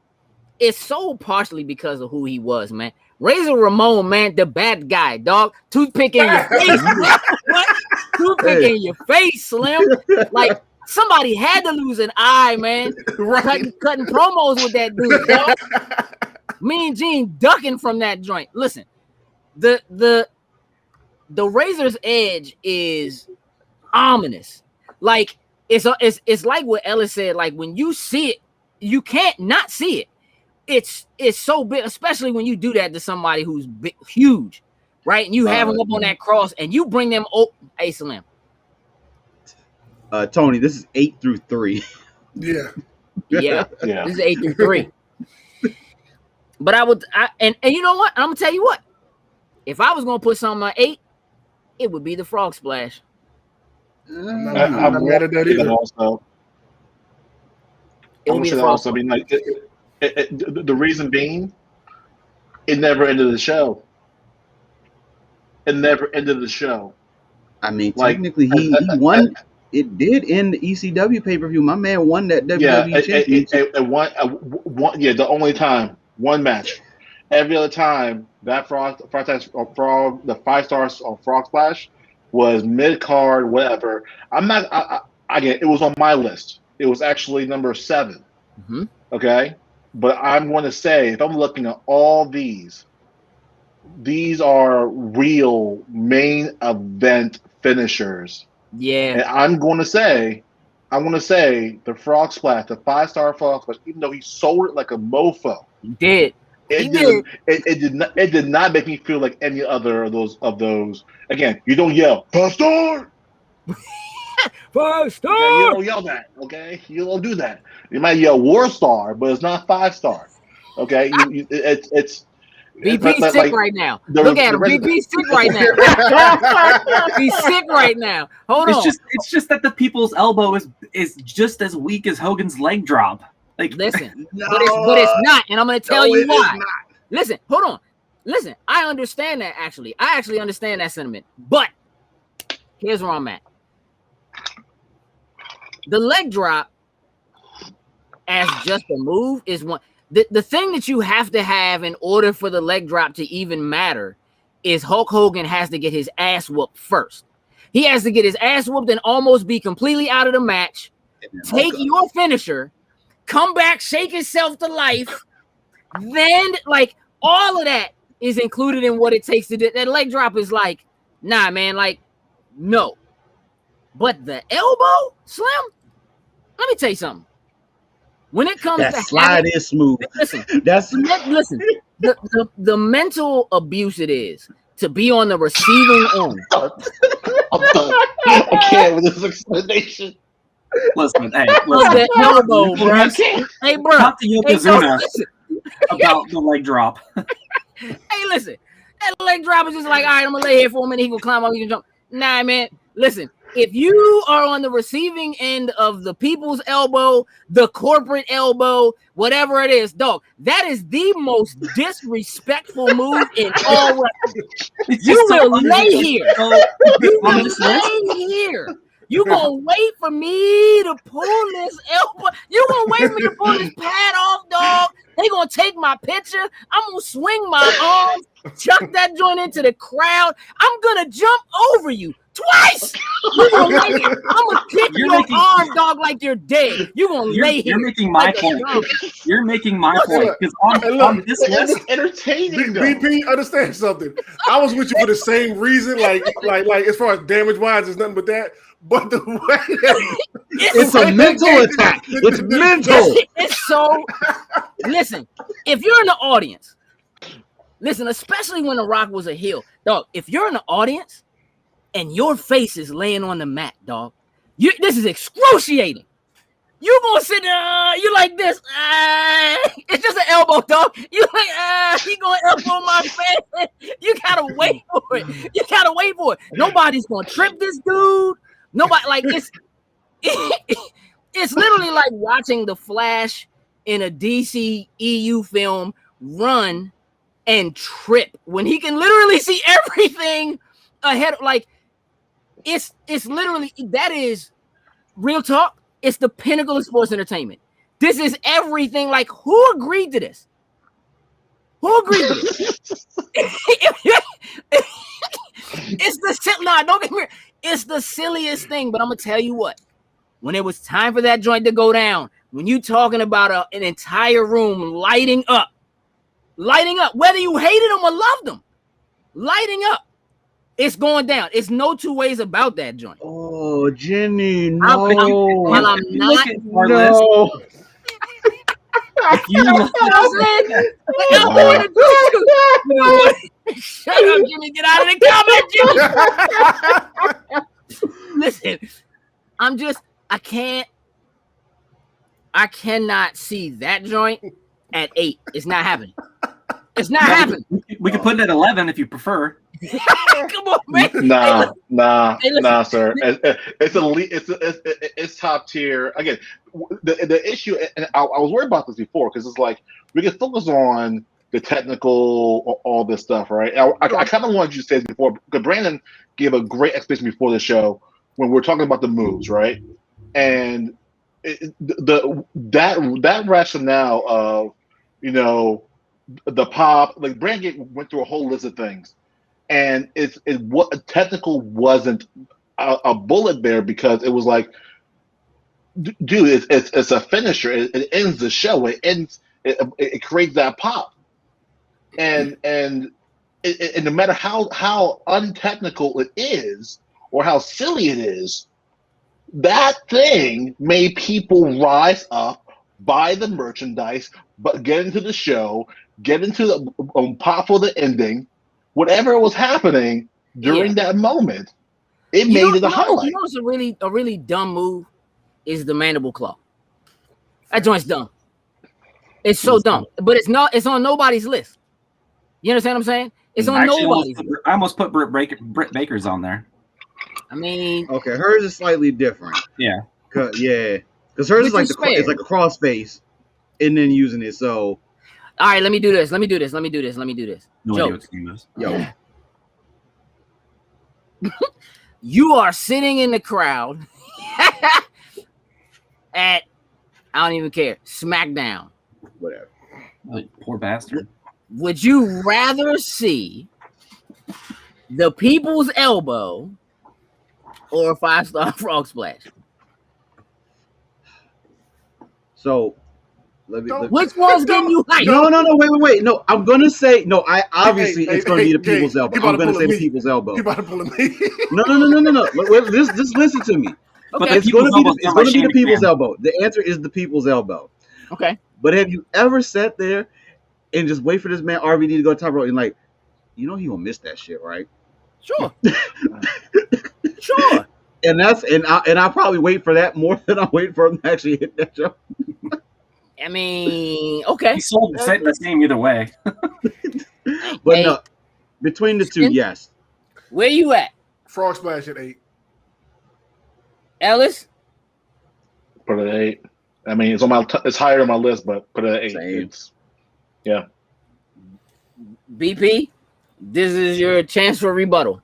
it's so partially because of who he was, man. Razor Ramon, man, the bad guy, dog. Toothpick in your face, bro. What? Toothpick in your face, Slim. Like, somebody had to lose an eye, man. Right. Cutting promos with that dude, dog. Me and Gene ducking from that joint. Listen, the Razor's Edge is ominous. Like, it's like what Ellis said. Like, when you see it, you can't not see it. It's so big, especially when you do that to somebody who's big, huge, right? And you have them up on that cross, and you bring them. Oh, hey, Slim. Tony, this is 8 through 3. Yeah. Yeah. This is 8 through 3. But and you know what? I'm gonna tell you what. If I was gonna put something on 8, it would be the frog splash. I'm not mad at that either. Also, It I would be say the that frog also. I splash. mean, like, the reason being, it never ended the show. It never ended the show. I mean, Like, technically, he won. It did end the ECW pay-per-view. My man won that WWE championship. The only time, one match. Every other time, that frog, the 5 stars on Frog Splash was mid-card, whatever. Again, it was on my list. It was actually number 7. Mm-hmm. Okay? But I'm going to say, if I'm looking at all these are real main event finishers. Yeah. And I'm going to say the Frog Splash, the 5-star Frog Splash, even though he sold it like a mofo, He did. it did not make me feel like any other of those. Again, you don't yell 5 star. 5 star. Okay, you don't yell that. Okay, you don't do that. You might yell War Star, but it's not 5 star. Okay, it's. BP's sick right now. Look at him. BP's sick right now. He's sick right now. Hold on. It's just that the people's elbow is just as weak as Hogan's leg drop. Like, listen, but it's not, and I'm going to tell you why. Listen, hold on. Listen, I understand that actually. I actually understand that sentiment. But here's where I'm at. The leg drop as just a move is one. The thing that you have to have in order for the leg drop to even matter is Hulk Hogan has to get his ass whooped first. He has to get his ass whooped and almost be completely out of the match. Take your finisher, come back, shake himself to life. Then, like, all of that is included in what it takes to do. That leg drop is like, nah, man, like, no. But the elbow, Slim, let me tell you something. When it comes that to slide is smooth. Listen, That's listen. The mental abuse it is to be on the receiving end. I'm done. I can't with this explanation. Listen, hey, Of listen. the elbow, bro. I can't. Hey, bro. Talk to Hey, Yokozuna listen. about the leg drop. Hey, listen. That leg drop is just like, all right, I'm gonna lay here for a minute. He gonna climb up, he can jump. Nah, man. Listen, if you are on the receiving end of the people's elbow, the corporate elbow, whatever it is, dog, that is the most disrespectful move in all wrestling. You will lay here. You will lay here. You gonna wait for me to pull this elbow? You gonna wait for me to pull this pad off, dog? They gonna take my picture. I'm gonna swing my arms, chuck that joint into the crowd. I'm gonna jump over you twice. You gonna lay here. I'm gonna kick your arm, dog, like you're dead. You gonna lay here. You're making my point. You're making my point because on this list, Entertaining. BP, understand something. I was with you for the same reason, like as far as damage wise, it's nothing but that. But the way it's a mental attack. It's mental. It's so. Listen, if you're in the audience, listen, especially when The Rock was a heel, dog. If you're in the audience and your face is laying on the mat, dog, this is excruciating. You gonna sit there, you like this. It's just an elbow, dog. You like, he gonna elbow my face. You gotta wait for it. You gotta wait for it. Nobody's gonna trip this dude. Nobody, like, it's literally like watching the Flash in a DC EU film run and trip when he can literally see everything ahead. Like, it's literally, that is real talk. It's the pinnacle of sports entertainment. This is everything. Like, who agreed to this? Who agreed to this? Don't get me wrong. It's the silliest thing, but I'm gonna tell you what. When it was time for that joint to go down, when you talking about an entire room lighting up, whether you hated them or loved them, lighting up, it's going down. It's no two ways about that joint. Oh, Jenny, no. I'm not. No. Shut up, Jimmy. Get out of the comment, Jimmy. Listen, I cannot see that joint at 8. It's not happening. It's not happening. We can put it at 11 if you prefer. Come on, man. Nah, sir. It's top tier. Again, the issue, and I was worried about this before because it's like we can focus on the technical, all this stuff, right? I kind of wanted you to say this before because Brandon gave a great explanation before the show when we're talking about the moves, right? And that rationale of the pop, like Brandon went through a whole list of things. And what technical wasn't a bullet there because it was like, dude, it's a finisher. It ends the show. It creates that pop. And no matter how untechnical it is or how silly it is, that thing made people rise up, buy the merchandise, but get into the show, get into the pop for the ending. Whatever was happening during that moment, it made it a highlight. You know what's a really dumb move is the mandible claw. That joint's dumb. It's so dumb, but it's not. It's on nobody's list. You understand what I'm saying? It's on nobody's list. I almost put Britt Baker's on there. I mean, okay, hers is slightly different. Yeah, because hers is like it's like a cross face, and then using it. So, all right, let me do this. No idea what team is. Yo, you are sitting in the crowd at I don't even care SmackDown. Whatever. Poor bastard. Would you rather see the people's elbow or a 5-star frog splash? So, which one's getting you hyped? No, wait. No, I'm gonna say no. It's gonna be the people's elbow. I'm gonna say the people's elbow. You about to pull me? No. Just listen to me. Okay. It's gonna be the people's elbow. The answer is the people's elbow. Okay. But have you ever sat there and just wait for this man RVD to go top rope and like you know he gonna miss that shit, right? Sure. Sure. And I'll probably wait for that more than I wait for him to actually hit that jump. I mean, okay. He sold the same either way. But no, between the two, yes. Where you at? Frog Splash at 8. Ellis? Put it at 8. I mean, it's on my it's higher on my list, but put it at 8. Same. Yeah. BP, this is your chance for rebuttal.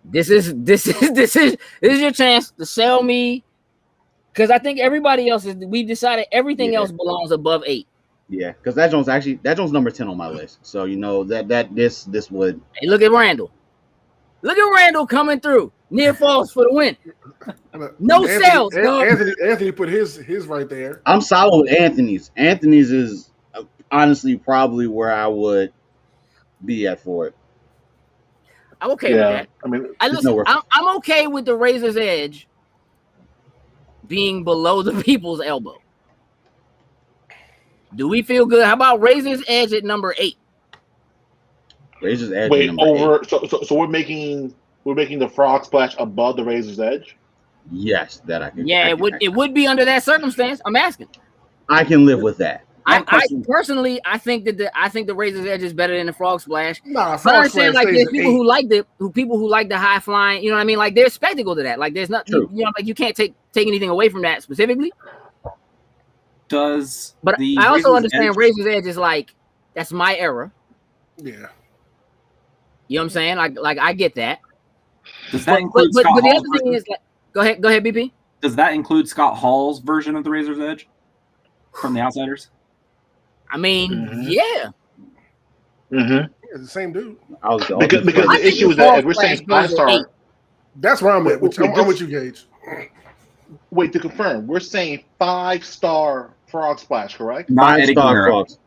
This is your chance to sell me, because I think everybody else we decided everything else belongs above 8. Yeah, because that Jones number 10 on my list. So you know this would. Hey, look at Randall. Look at Randall coming through. Near falls for the win. No sales. Anthony put his right there. I'm solid with Anthony's. Anthony's is honestly probably where I would be at for it. I'm okay with that. I mean, I'm okay with the Razor's Edge being below the people's elbow. Do we feel good? How about Razor's Edge at number 8? Razor's Edge. Wait, over. 8. So we're making the Frog Splash above the Razor's Edge. Yes, that I can. Yeah, it would be under that circumstance. I'm asking. I can live with that. I personally, I think the Razor's Edge is better than the Frog Splash. Nah, Frog Splash like there's people 8. who like the high flying. You know what I mean? Like there's spectacle to that. Like there's not, you know, like you can't take anything away from that specifically. But I also understand Razor's Edge is like that's my era. Yeah. You know what I'm saying? Like I get that. Does that include Scott but the Hall's other thing is, like, go ahead, BP. Does that include Scott Hall's version of the Razor's Edge from The Outsiders? I mean, yeah. Mm-hmm. It's the same dude. Because the issue is that if we're saying 5-star, that's where I'm at. I'm with you, Gage. Wait, to confirm, we're saying 5-star Frog Splash, correct? Not 5-star frogs.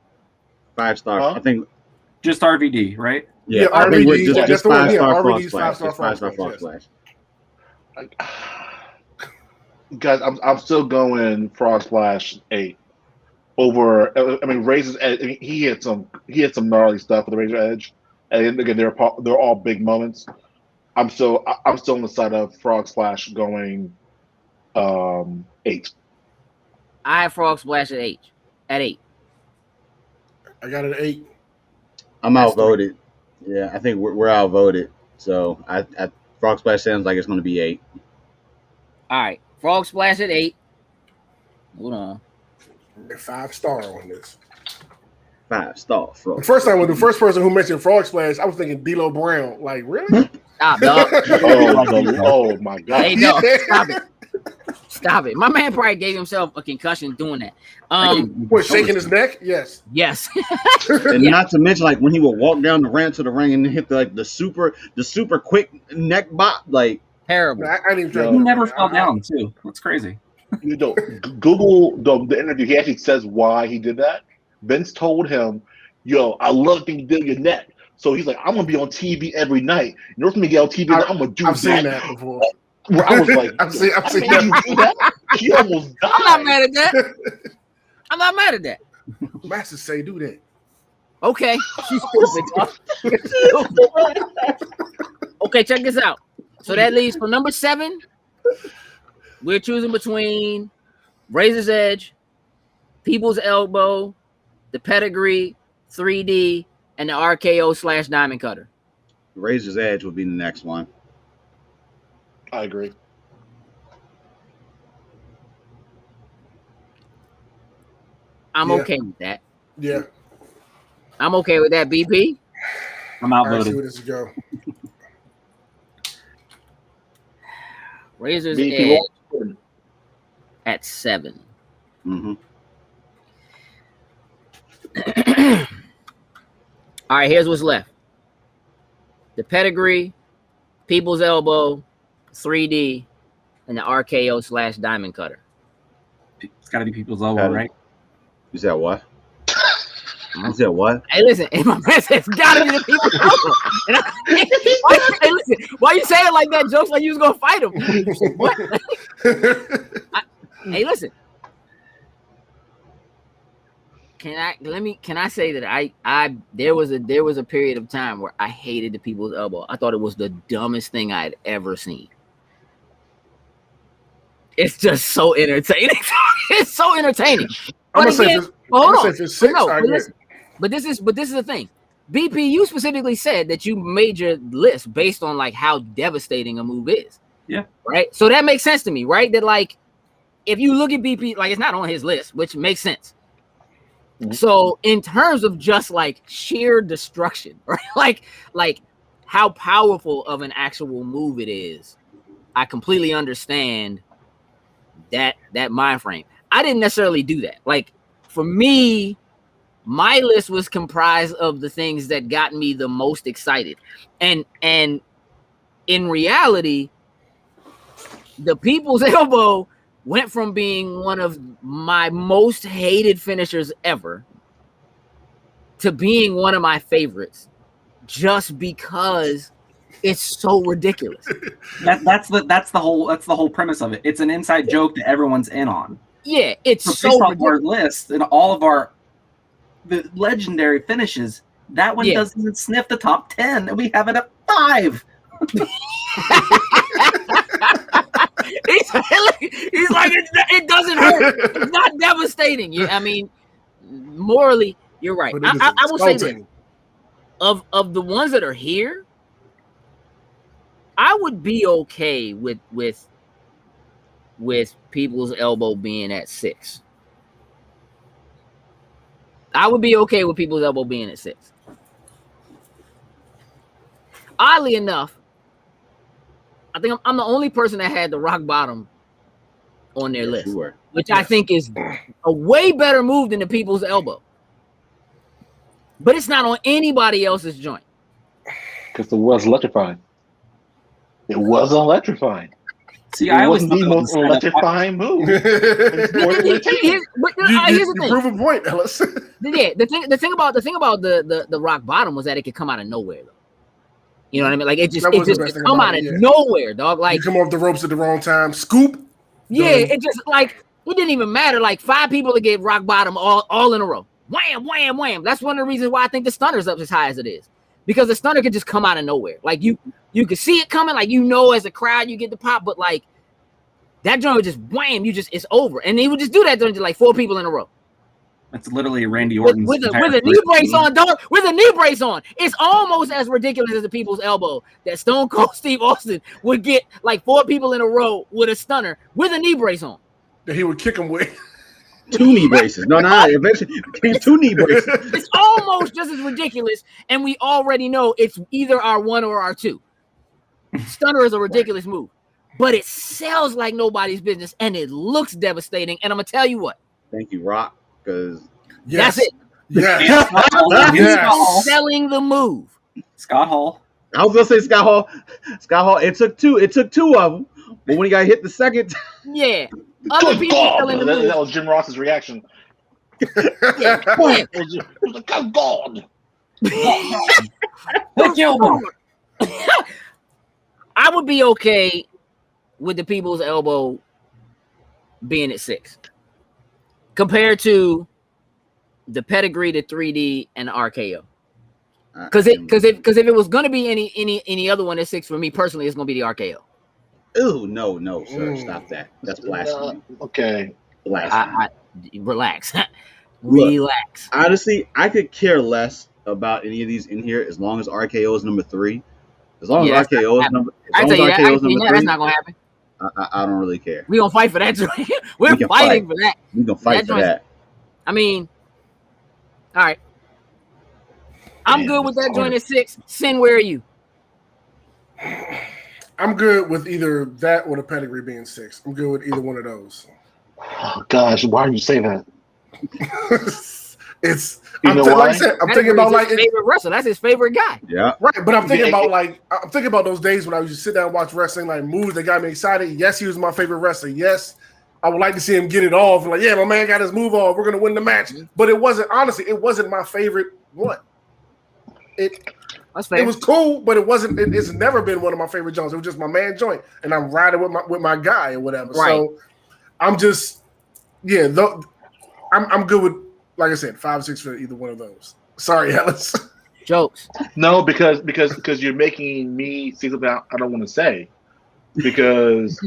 5-star. Huh? I think just RVD, right? Yeah, RVD. That's the one. Yeah, RVD's 5-star Frog Splash. Guys, I'm still going Frog Splash 8 over. I mean, Razor's Edge. I mean, he had some gnarly stuff with the Razor's Edge, and again, they're all big moments. I'm still on the side of Frog Splash going 8. I have Frog Splash at 8. I got it at 8. I'm outvoted. Yeah, I think we're outvoted. So I Frog Splash sounds like it's going to be 8. All right, Frog Splash at 8. Hold on. 5-star on this. 5-star Frog. The first person who mentioned Frog Splash, I was thinking D'Lo Brown. Like, really? Stop, dog. Oh my God! Hey, no, stop it. My man probably gave himself a concussion doing that. What, shaking his neck? Yes. And not to mention, like when he would walk down the ramp to the ring and hit the super quick neck bop, like terrible. I didn't even he never fell down too. That's crazy. You know, Google the interview. He actually says why he did that. Vince told him, "Yo, I love when you do your neck." So he's like, "I'm gonna be on TV every night. In order for me to get on TV, I'm gonna do that." I've seen that before. Where I was like, I've seen that. You do that? He almost died. I'm not mad at that. Masters say do that. Okay. She's stupid. Okay, check this out. So that leaves for number 7. We're choosing between Razor's Edge, People's Elbow, the Pedigree, 3D, and the RKO / Diamond Cutter. Razor's Edge would be the next one. I agree. I'm okay with that. Yeah. I'm okay with that, BP. I'm All right, outvoted. see where this go. Razor's BP, Edge at 7. Mm-hmm. All right, here's what's left. The Pedigree, People's Elbow, 3D, and the RKO / Diamond Cutter. It's got to be People's Elbow, right? You said what? You said what? Hey, listen, my man said it's gotta be the People's Elbow. Hey, listen, why you say it like that? Jokes like you was gonna fight him. What? Hey, listen. Can I say that I there was a period of time where I hated the people's elbow. I thought it was the dumbest thing I had ever seen. It's just so entertaining. It's so entertaining. I'm gonna say for six. But this is the thing. BP, you specifically said that you made your list based on like how devastating a move is. Yeah. Right. So that makes sense to me, right? That like if you look at BP, like it's not on his list, which makes sense. Mm-hmm. So in terms of just like sheer destruction, right? Like how powerful of an actual move it is, I completely understand that mind frame. I didn't necessarily do that. Like for me, my list was comprised of the things that got me the most excited. And in reality, the people's elbow went from being one of my most hated finishers ever to being one of my favorites just because it's so ridiculous. That's the whole premise of it. It's an inside joke that everyone's in on. Yeah, it's so ridiculous. Our list and all of the legendary finishes, that one doesn't even sniff the top 10, and we have it at 5. He's like it doesn't hurt. It's not devastating. Yeah, I mean, morally, you're right. I will say that of the ones that are here, I would be okay with people's elbow being at 6. I would be okay with people's elbow being at 6. Oddly enough, I think I'm the only person that had the rock bottom on their list, which I think is a way better move than the people's elbow. But it's not on anybody else's joint. Because it was electrifying. It was electrifying. See, I was the most electrifying move. Here's the thing. Prove a point, Ellis. Yeah, the thing about the rock bottom was that it could come out of nowhere, though. You know what I mean? Like it just come out of nowhere, dog. Like you come off the ropes at the wrong time, scoop. Yeah, it just like it didn't even matter. Like 5 people to get rock bottom all in a row. Wham, wham, wham. That's one of the reasons why I think the stunner's up as high as it is. Because the stunner could just come out of nowhere. Like you could see it coming, like as a crowd you get the pop, but like that joint would just wham, it's over. And he would just do that to like 4 people in a row. That's literally Randy Orton's with a knee brace on, dog. With a knee brace on. It's almost as ridiculous as the people's elbow that Stone Cold Steve Austin would get like 4 people in a row with a stunner with a knee brace on. That he would kick him with. 2 knee braces. No, eventually 2 knee braces. It's almost just as ridiculous, and we already know it's either our 1 or our 2. Stunner is a ridiculous move, but it sells like nobody's business, and it looks devastating. And I'm gonna tell you what. Thank you, Rock. Because that's it. Yeah, selling the move. Scott Hall. I was gonna say Scott Hall. Scott Hall. It took 2 of them, but when he got hit the second, yeah. Other people selling the move. That was Jim Ross's reaction. Yeah. It was like, oh God. I would be okay with the people's elbow being at 6. Compared to the pedigree, the 3D, and the RKO, because if it was gonna be any other one at 6 for me personally, it's gonna be the RKO. Oh no, sir, stop that. That's blasphemy. Okay, blasphemy. Relax, relax. Honestly, I could care less about any of these in here as long as RKO is number 3. As long as RKO is number. That's not gonna happen. I don't really care. We gonna fight for that. We're fighting for that. We gonna fight for that. I mean, all right. I'm good with that joint at 6. Sin, where are you? I'm good with either that or the pedigree being 6. I'm good with either one of those. Oh gosh, why did you say that? Like I said, I'm thinking about like his favorite wrestler. That's his favorite guy. Yeah, right. But I'm thinking about those days when I used to sit down and watch wrestling, like moves that got me excited. Yes, he was my favorite wrestler. Yes, I would like to see him get it off. Like, yeah, my man got his move off. We're gonna win the match. But it wasn't my favorite one. It was cool, but it wasn't. It's never been one of my favorite joints. It was just my man joint, and I'm riding with my guy or whatever. Right. So I'm just, I'm good with like I said, 5 or 6 for either one of those. Sorry, Ellis. Jokes. No, because you're making me say something I don't want to say. Because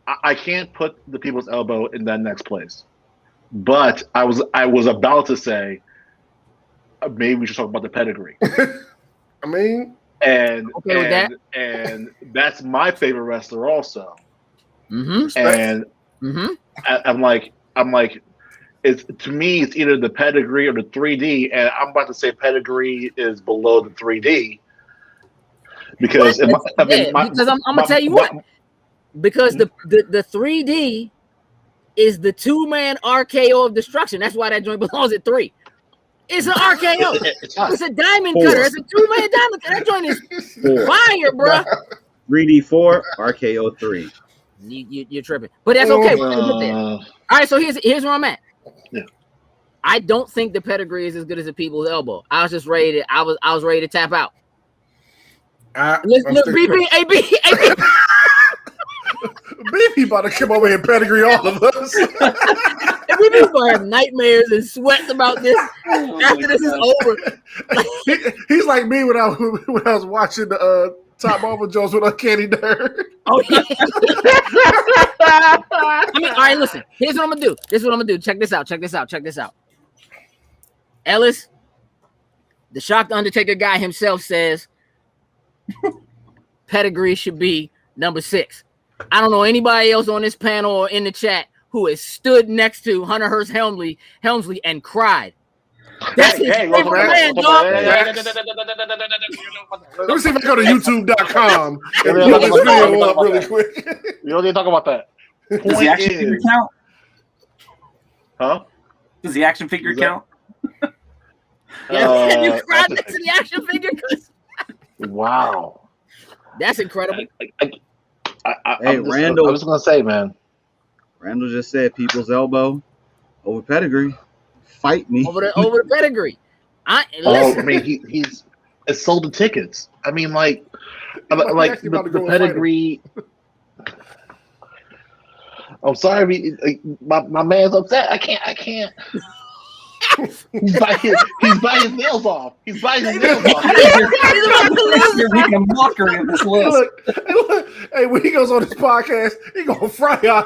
I can't put the people's elbow in that next place. But I was about to say maybe we should talk about the pedigree. I mean, and Okay with that? and that's my favorite wrestler also. Mm-hmm. And I'm like, it's to me, it's either the pedigree or the 3D, and I'm about to say pedigree is below the 3D because because I'm gonna tell you what, because the 3D is the 2-man RKO of destruction. That's why that joint belongs at 3. It's an RKO. It's a diamond cutter. It's a 2-man diamond cutter. That joint is 4. fire, bro. 3D4, RKO 3. You're tripping, but that's okay. We're gonna get there. All right, so here's where I'm at. Yeah. I don't think the pedigree is as good as the people's elbow. I was just ready to. I was ready to tap out. Look, BP, AB. BP about to come over here and pedigree all of us. We need to have nightmares and sweats about this after this is over. He's like me when I was watching the Top Marvel Jones with Uncanny Nerd. Oh yeah. I mean, all right. Listen. Here's what I'm gonna do. Check this out. Ellis, the Shocked Undertaker guy himself says pedigree should be number 6. I don't know anybody else on this panel or in the chat who has stood next to Hunter Hearst Helmsley and cried. That's his favorite man, dog. Let me see if I go to YouTube.com and pull this video up really quick. We don't need to talk about that. Does the action figure count? Huh? Does the action figure count? Yeah, you cried next to the action figure. Wow, that's incredible. Hey, Randall. I was gonna say, man. Randall just said people's elbow over pedigree. Fight me over the pedigree. I mean, he's sold the tickets. I mean, like the pedigree. I'm sorry, my man's upset. I can't. He's biting his nails off. You're making a mockery of this list. Look, hey, when he goes on this podcast, he gonna fry our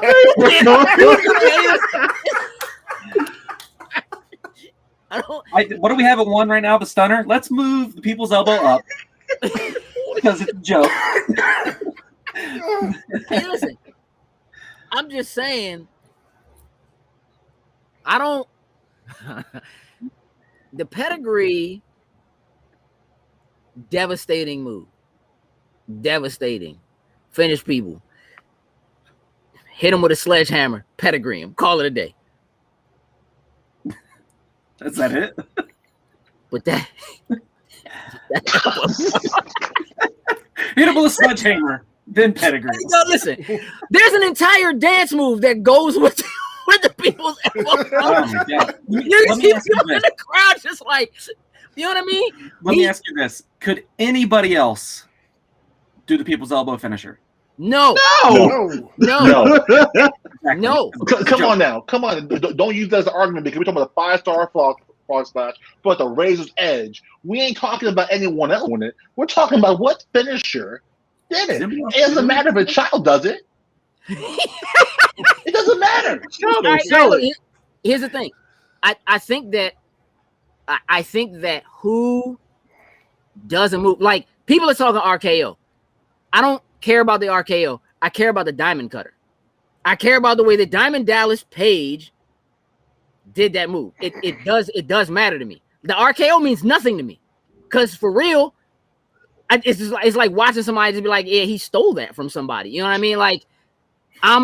what do we have at 1 right now? The stunner. Let's move the people's elbow up because it's a joke. Hey, listen. I'm just saying. I don't. The pedigree, devastating move. Devastating. Finish people. Hit him with a sledgehammer. Pedigree him. Call it a day. Is that it? But that. Hit him with a sledgehammer. Then pedigree. No, listen. There's an entire dance move that goes with the people's elbow. Oh my God. You see people in the crowd just like, you know what I mean? Let me ask you this. Could anybody else do the people's elbow finisher? No. No. Exactly. Come on. Don't use that as an argument because we're talking about a 5-star frog splash, but the Razor's Edge. We ain't talking about anyone else doing it. We're talking about what finisher did it. It doesn't matter if a child does it. It doesn't matter. Here's the thing. I think that who doesn't move, like people are talking RKO. I don't care about the RKO. I care about the diamond cutter. I care about the way that Diamond Dallas Page did that move. It does matter to me. The RKO means nothing to me because for real, it's like watching somebody just be like, yeah, he stole that from somebody. You know what I mean? Like, I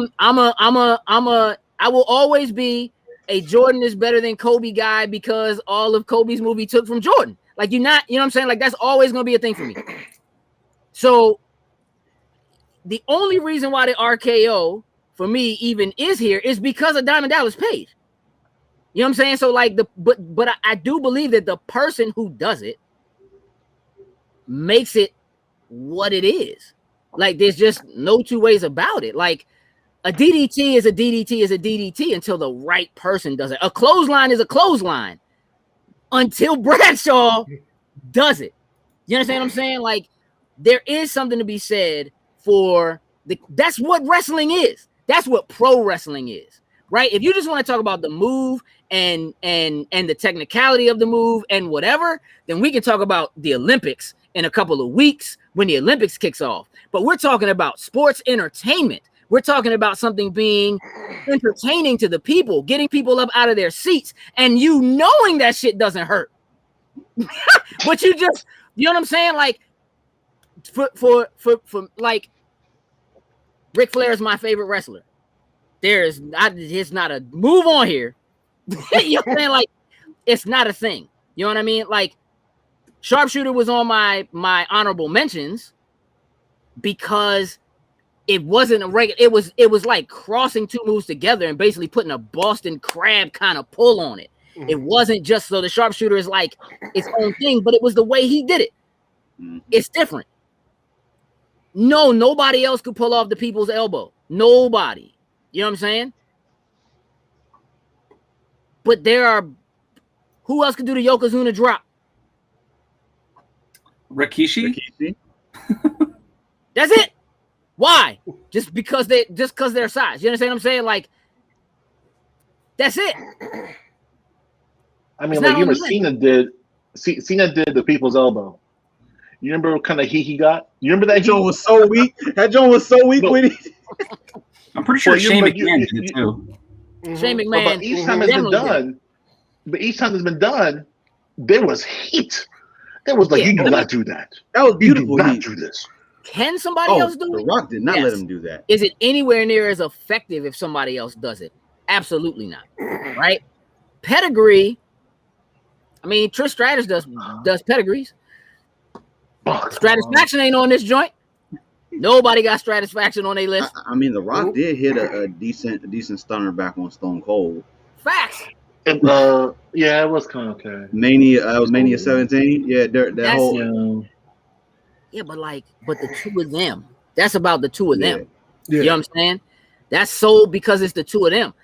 will always be a Jordan is better than Kobe guy because all of Kobe's movie took from Jordan. Like you know what I'm saying? Like that's always gonna be a thing for me. So the only reason why the RKO for me even is here is because of Diamond Dallas Page. You know what I'm saying? So like but I do believe that the person who does it makes it what it is. Like there's just no two ways about it. Like A DDT is a DDT is a DDT until the right person does it. A clothesline is a clothesline until Bradshaw does it. You understand what I'm saying? Like, there is something to be said for that's what wrestling is. That's what pro wrestling is, right? If you just want to talk about the move and the technicality of the move and whatever, then we can talk about the Olympics in a couple of weeks when the Olympics kicks off. But we're talking about sports entertainment. We're talking about something being entertaining to the people, getting people up out of their seats, and you knowing that shit doesn't hurt. But you know what I'm saying? Like, for like, Ric Flair is my favorite wrestler. It's not a move on here. You know what I'm saying? Like, it's not a thing. You know what I mean? Like, Sharpshooter was on my honorable mentions because it wasn't a regular. It was like crossing two moves together and basically putting a Boston Crab kind of pull on it. It wasn't just so the Sharpshooter is like its own thing, but it was the way he did it. It's different. No, nobody else could pull off the people's elbow. Nobody. You know what I'm saying? But who else could do the Yokozuna drop? Rikishi? That's it. Why? Just because their size. You understand what I'm saying? Like, that's it. I mean, like, you remember Cena did the people's elbow. You remember what kind of heat he got? You remember that Joe was so weak. That Joe was so weak with it. I'm pretty sure Shane McMahon did it too. Shane McMahon. But each time it's been done, there was heat. There was like, you do not do that. That was beautiful. You do not do this. Can somebody else do it? The Rock did not let him do that. Is it anywhere near as effective if somebody else does it? Absolutely not. Right? Pedigree. I mean, Trish Stratus does pedigrees. Stratisfaction ain't on this joint. Nobody got Stratisfaction on their list. I mean, The Rock did hit a decent stunner back on Stone Cold. Facts. Yeah, it was kind of okay. Mania 17. Yeah, that whole. Yeah, but the two of them. That's about the two of them. Yeah. You know what I'm saying? That's so because it's the two of them.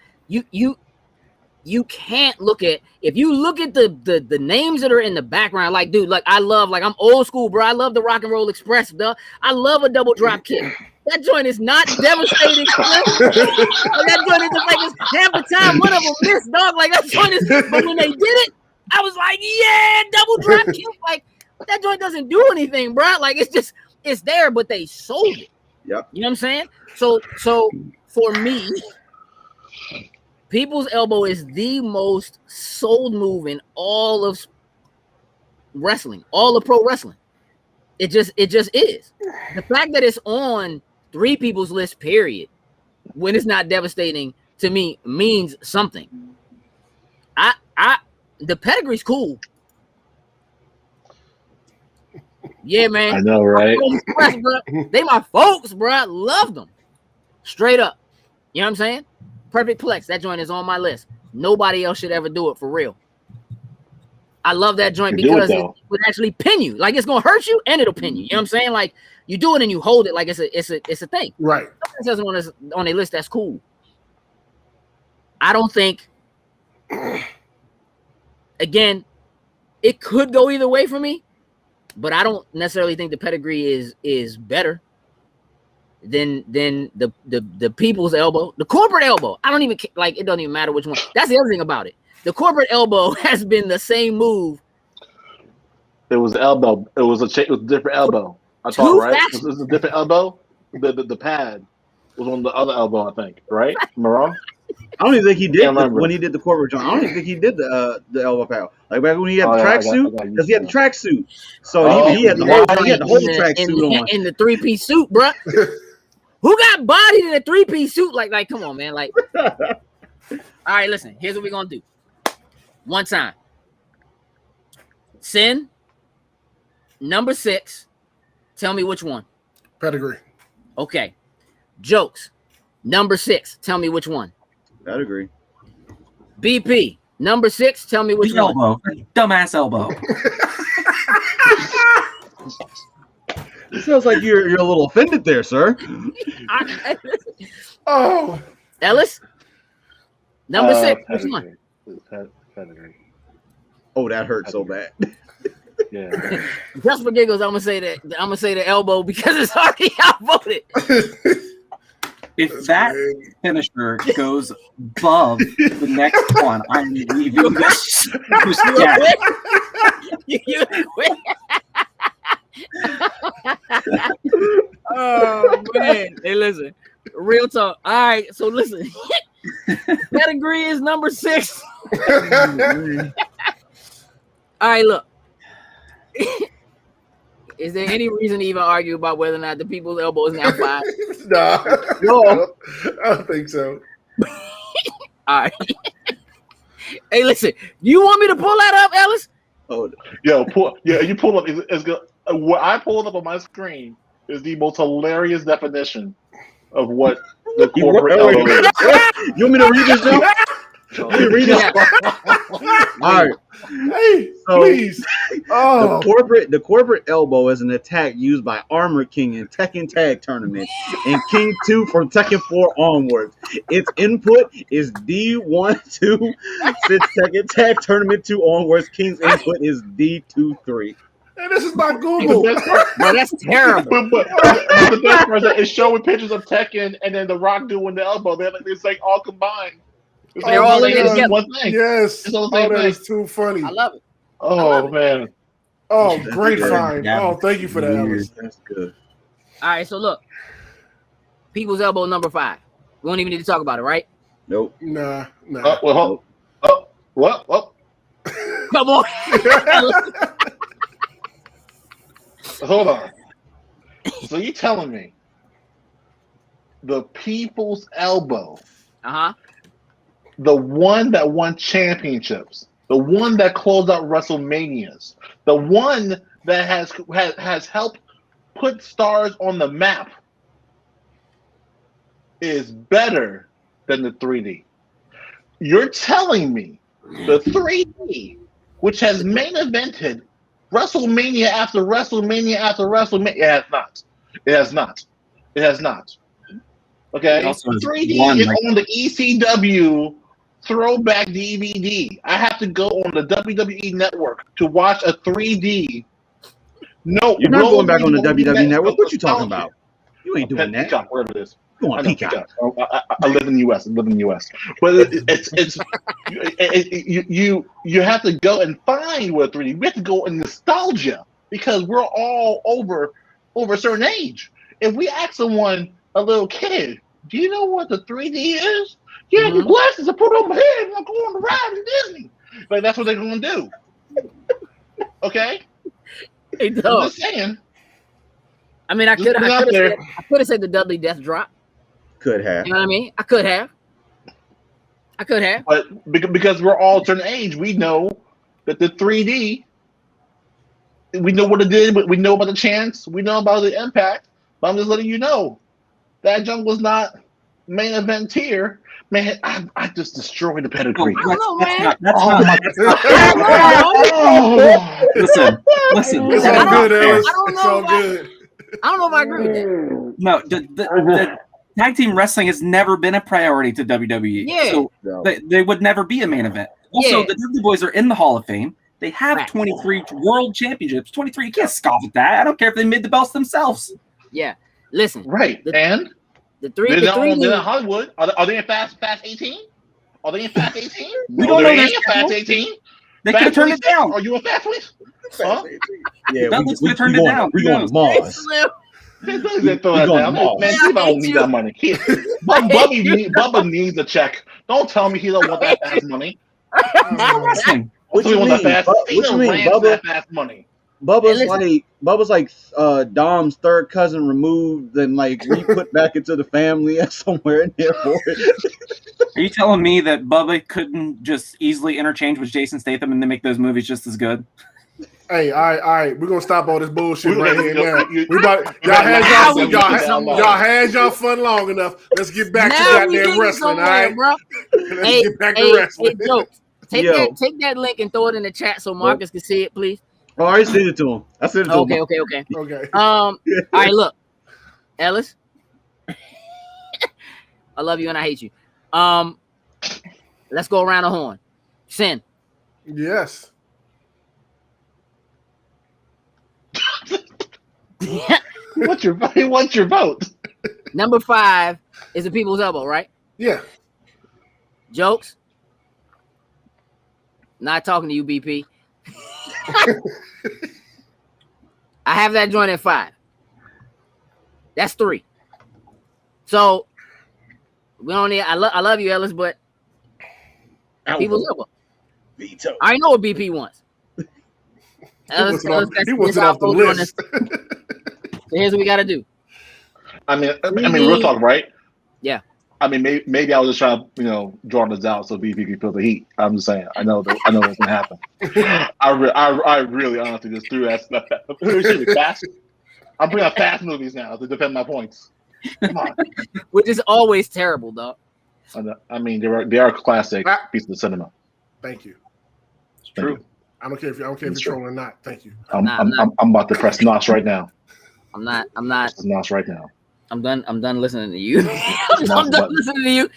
You can't look at if you look at the names that are in the background, like, dude, like, I'm old school, bro. I love the Rock and Roll Express, duh. I love a double drop kick. That joint is not devastating. That joint is like it's half the time one of them missed, dog. Like, that joint is, but when they did it, I was like, yeah, double drop kick. Like, that joint doesn't do anything, bro. Like, it's there, but they sold it. Yep. You know what I'm saying? So for me, people's elbow is the most sold move in all of wrestling, all of pro wrestling. It just is. The fact that it's on three people's list, period, when it's not devastating to me means something. The pedigree's cool. Yeah, man. I know, right? They my folks, bro. I love them. Straight up. You know what I'm saying? Perfect Plex. That joint is on my list. Nobody else should ever do it for real. I love that joint because it would actually pin you. Like, it's gonna hurt you and it'll pin you. You know what I'm saying? Like, you do it and you hold it like it's a thing. Right. If it says on a list, that's cool. I don't think. Again, it could go either way for me, but I don't necessarily think the pedigree is better than the people's elbow, the corporate elbow. I don't even like. It doesn't even matter which one. That's the other thing about it. The corporate elbow has been the same move. It was elbow. It was a different elbow. I thought, right? It was a different elbow. The pad was on the other elbow, I think. Right? Am I wrong? I don't even think he did when he did the corporate joint. I don't even think he did the elbow pad. Like back when he had the tracksuit, because he had the tracksuit. So he had the whole tracksuit on in the 3-piece suit, bro. Who got bodied in a 3-piece suit? Like, come on, man. Like, all right, listen. Here's what we're gonna do. One time. Sin. Number 6. Tell me which one. Pedigree. Okay. Jokes. Number 6. Tell me which one. Pedigree. BP. Number 6. Tell me which one. Elbow. Dumbass elbow. It sounds like you're a little offended there, sir. Oh, Ellis, number 6. Which one? Pedigree. Oh, that hurt so bad. Yeah. Just for giggles, I'm gonna say that. I'm gonna say the elbow because it's already outvoted. If that finisher goes above the next one, I'm leaving this. You quit. Oh man! Hey, listen. Real talk. All right. So listen. Pedigree is number 6. All right. Look. Is there any reason to even argue about whether or not the people's elbow is now 5? No, I don't think so. All right. Hey, listen. Do you want me to pull that up, Ellis? Oh, You pull up. It's good. What I pulled up on my screen is the most hilarious definition of what the corporate elbow is. You want me to read this now? Let me read it. All right. Hey, So, please. Oh, The corporate elbow is an attack used by Armor King in Tekken Tag Tournament and King 2 from Tekken 4 onwards. Its input is D1-2. Since Tekken Tag Tournament 2 onwards, King's input is D2-3. hey, this is not Google. No, that's terrible. But the best part is that it's showing pictures of Tekken and then The Rock doing the elbow. It's like all combined. It's They're all in it it's together. one thing. Yes. It's all Oh, the same that thing. is too funny. I love it. Oh man. Oh, That's great good. find. Yeah. Oh, thank you for that, Ellis. That's good. All right. So look. People's elbow number 5. We won't even need to talk about it, right? Nope. Nah. What? Come on. Hold on. So you telling me the people's elbow, the one that won championships, the one that closed out WrestleManias, the one that has helped put stars on the map, is better than the 3D? You're telling me the 3D, which has main evented WrestleMania after WrestleMania after WrestleMania, it has not. It has not. It has not. Okay, 3D is on the ECW throwback DVD. I have to go on the WWE network to watch a 3D. No, You're not going back on the WWE network. What you talking about? You ain't doing that. Peacock, whatever it is. You on Peacock. I live in the U.S. But you have to go and find what 3D. We have to go in nostalgia because we're all over a certain age. If we ask someone, a little kid, do you know what the 3D is? Yeah, your glasses are put on my head and I'm going on the ride in Disney. Like that's what they're gonna do. Okay? Hey, I'm just saying. I mean, I could have said the Dudley Death Drop. Could have. You know what I mean? I could have. But because we're all a certain age, we know that the 3D, we know what it did, we know about the chance, we know about the impact. But I'm just letting you know that junk was not main event tier. Man, I just destroyed the pedigree. I don't know, man. Listen. It's all good, Ellis. I don't It's know all good. I don't know if I agree with that. No, the tag team wrestling has never been a priority to WWE. Yeah. So they would never be a main event. Also, the Dudley Boys are in the Hall of Fame. They have 23 world championships. 23, you can't scoff at that. I don't care if they made the belts themselves. Yeah. Listen. Right. And the three they're in Hollywood. Are they in Fast 18? Are they in Fast 18? We don't know. They're in Fast 18. They could have turned it down. Are you in Fast 20? Huh? Yeah, we turned it down. We're going to Mars. They throw that down. Man, he don't need that money. Bubba needs a check. Don't tell me he don't want that fast money. What you mean? Bubba fast money. Bubba's like Dom's third cousin removed and like re-put back into the family somewhere in there for it. Are you telling me that Bubba couldn't just easily interchange with Jason Statham and then make those movies just as good? Hey, all right. We're gonna stop all this bullshit right here now. Y'all had y'all fun long enough. Let's get back to goddamn wrestling, all right? Bro. Let's get back to wrestling. Hey, Jokes. Take that link and throw it in the chat so Marcus can see it, please. Oh, I sent it to him. Okay. All right, look, Ellis. I love you and I hate you. Let's go around the horn. Sin. Yes. What's your vote? Number 5 is the people's elbow, right? Yeah. Jokes. Not talking to you, BP. I have that joint at 5. That's 3. So we don't need. I love you, Ellis, but people's elbow. Veto. I know what BP wants. Ellis, he wants it off the list. So here's what we got to do. I mean, real talk, right? Yeah. I mean, maybe I was just trying to, draw this out so BP can feel the heat. I'm just saying. I know what's gonna happen. I really honestly just threw that stuff. Fast. I'm bringing up fast movies now to defend my points. Come on. Which is always terrible, though. I mean, they are classic pieces of cinema. Thank you. It's true. I don't care if you're trolling or not. Thank you. I'm about to press NOS right now. I'm not. Press NOS right now. I'm done listening to you. I'm done listening to you.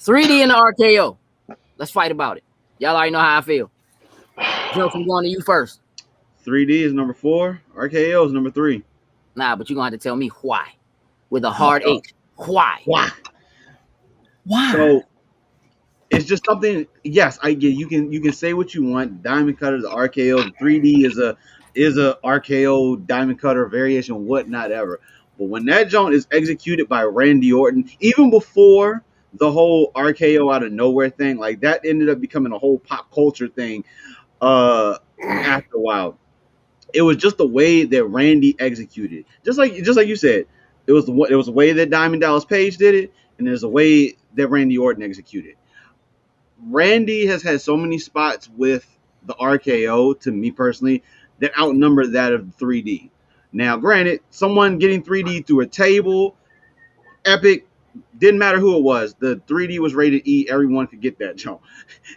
3D and the RKO. Let's fight about it. Y'all already know how I feel. Joe, I'm going to you first. 3D is number 4. RKO is number 3. Nah, but you're going to have to tell me why. With a hard H. Why? So it's just something. Yes, I get. You can say what you want. Diamond Cutter, the RKO, the 3D is a RKO Diamond Cutter variation, whatnot ever. But when that joint is executed by Randy Orton, even before the whole RKO out of nowhere thing, like that ended up becoming a whole pop culture thing. After a while, it was just the way that Randy executed. Just like you said, it was a way that Diamond Dallas Page did it, and there's a way that Randy Orton executed. Randy has had so many spots with the RKO, to me personally, that outnumber that of 3D. Now, granted, someone getting 3D through a table, epic, didn't matter who it was. The 3D was rated E. Everyone could get that jump.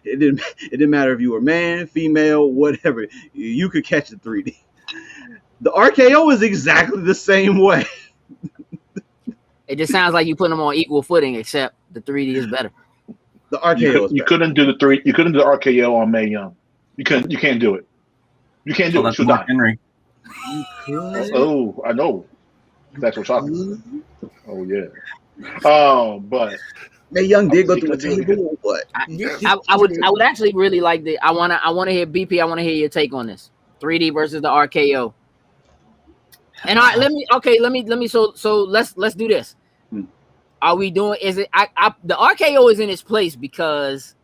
It didn't matter if you were man, female, whatever. You could catch the 3D. The RKO is exactly the same way. It just sounds like you put them on equal footing, except the 3D is better. The RKO you couldn't do the RKO on Mae Young. You can't do it. You can't do it. She'll die. Henry. Oh, I know. That's what chocolate. Oh yeah. But Mae Young did go through a table or what? I would actually really like I wanna hear BP. I wanna hear your take on this. 3D versus the RKO. And let me so let's do this. Are we doing? Is it? The RKO is in its place because,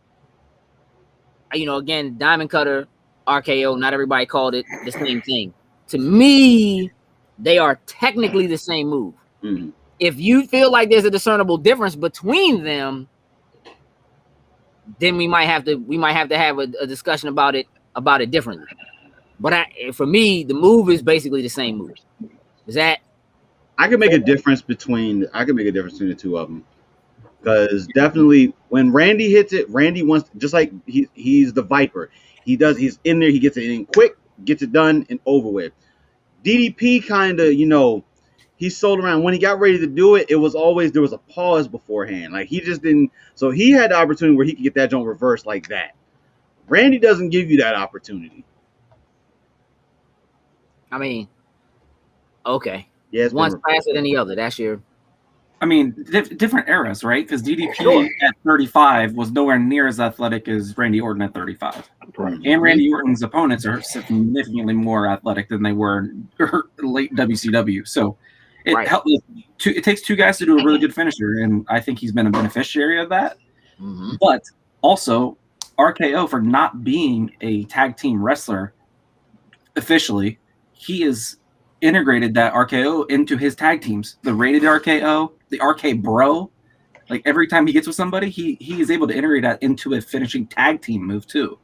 again, Diamond Cutter, RKO. Not everybody called it the same thing. To me, they are technically the same move. Mm-hmm. If you feel like there's a discernible difference between them, then we might have to have a discussion about it differently. But for me, the move is basically the same move. Is that? I can make a difference between the two of them, because definitely when Randy hits it, Randy wants, just like he's the Viper. He's in there. He gets it in quick, gets it done and over with. DDP kind of, he sold around. When he got ready to do it, there was a pause beforehand. Like he just didn't. So he had the opportunity where he could get that joint reversed like that. Randy doesn't give you that opportunity. I mean, okay. Yeah, one's faster than the other. That's your. I mean, different eras, right? Because DDP at 35 was nowhere near as athletic as Randy Orton at 35. Right. And Randy Orton's opponents are significantly more athletic than they were in late WCW. So it helps. It takes two guys to do a really good finisher, and I think he's been a beneficiary of that. Mm-hmm. But also, RKO, for not being a tag team wrestler officially, he is integrated that RKO into his tag teams. The rated RKO, the RK Bro, like every time he gets with somebody, he is able to integrate that into a finishing tag team move too.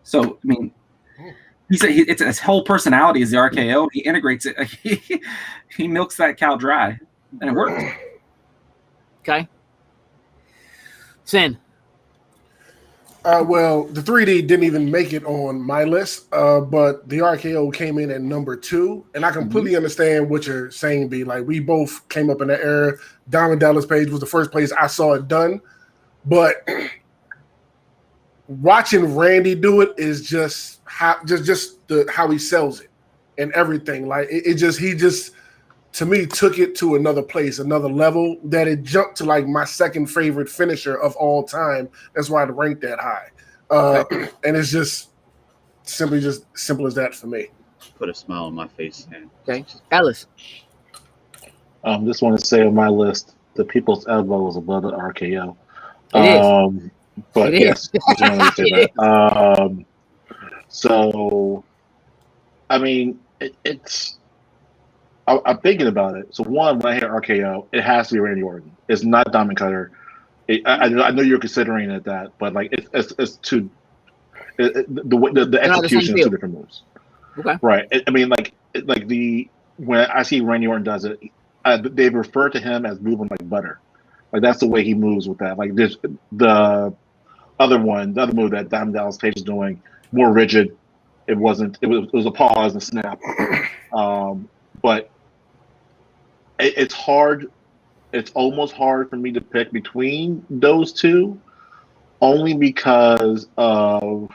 So I mean, he said it's his whole personality is the RKO. He integrates it. He milks that cow dry, and it works. Okay. Sin. Well, the 3D didn't even make it on my list, but the RKO came in at number 2, and I completely understand what you're saying. B, like we both came up in that era. Diamond Dallas Page was the first place I saw it done, but watching Randy do it is just how how he sells it and everything. Like he just to me took it to another place, another level that it jumped to like my second favorite finisher of all time. That's why it ranked that high. And it's just simple as that for me. Put a smile on my face, man. Okay, Ellis. Just want to say on my list, the People's Elbow is above the RKO. It is. But It yes, I just wanted to say that. So, I mean, it's. I'm thinking about it. So one, when I hear RKO, it has to be Randy Orton. It's not Diamond Cutter. I know you're considering it that, but like it's two. The execution is two different moves. Okay. Right. I mean, when I see Randy Orton does it, they refer to him as moving like butter. Like that's the way he moves with that. Like there's the other move that Diamond Dallas Page is doing, more rigid. It wasn't. It was a pause and snap. But it's hard. It's almost hard for me to pick between those two, only because of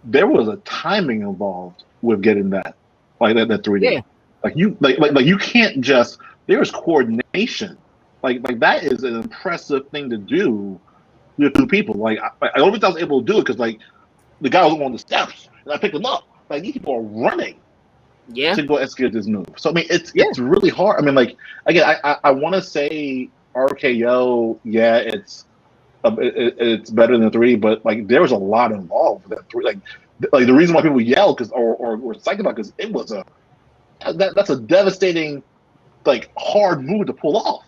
there was a timing involved with getting that 3D. Yeah. Like you can't just. There's coordination. Like that is an impressive thing to do with two people. Like I only thought I was able to do it because like the guy was on the steps and I picked him up. Like these people are running. Yeah. To go execute this move. So I mean, it's really hard. I mean, like again, I want to say RKO. Yeah, it's better than 3, but like there was a lot involved with that 3. Like the reason why people yell or were psyched about because it was that's a devastating, like hard move to pull off.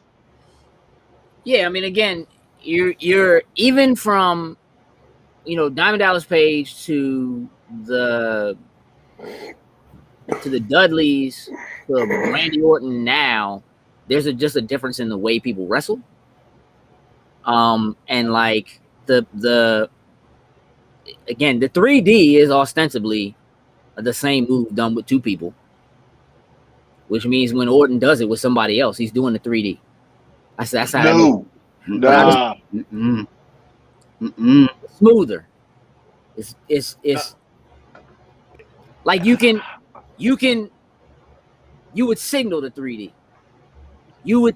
Yeah, I mean, again, you're even from, Diamond Dallas Page to the Dudleys to Randy Orton now, there's just a difference in the way people wrestle. And like the 3D is ostensibly the same move done with two people, which means when Orton does it with somebody else, he's doing the 3D. That's how smoother. It's like you would signal the 3D. You would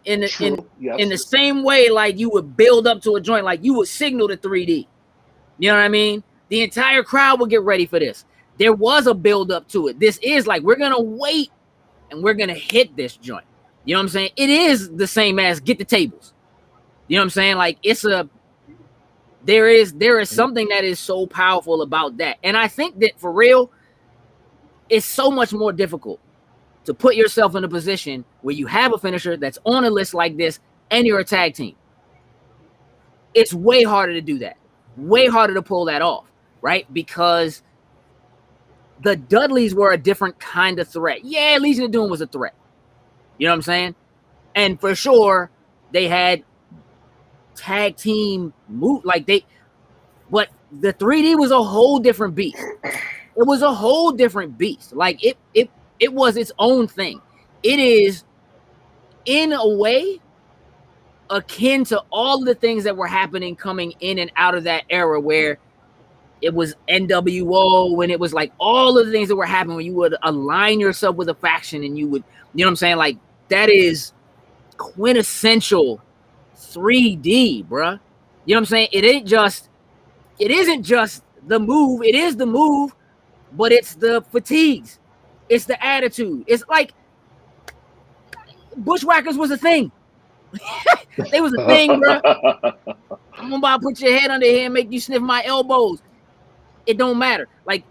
in the same way like you would build up to a joint, like you would signal the 3D. You know what I mean? The entire crowd would get ready for this. There was a build up to it. This is like we're gonna wait and we're gonna hit this joint. You know what I'm saying? It is the same as get the tables. You know what I'm saying? Like there is something that is so powerful about that. And I think that for real, it's so much more difficult to put yourself in a position where you have a finisher that's on a list like this and you're a tag team. It's way harder to do that. Way harder to pull that off, right? Because the Dudleys were a different kind of threat. Yeah, Legion of Doom was a threat. You know what I'm saying? And for sure, they had tag team move but the 3D was a whole different beast. It was a whole different beast. Like it was its own thing. It is in a way akin to all the things that were happening coming in and out of that era where it was NWO, when it was like all of the things that were happening when you would align yourself with a faction and you would, you know what I'm saying? Like that is quintessential 3D, bruh. You know what I'm saying? It isn't just the move. It is the move, but it's the fatigues. It's the attitude. It's like Bushwhackers was a thing. They was a thing, bro. I'm about to put your head under here and make you sniff my elbows. It don't matter. Like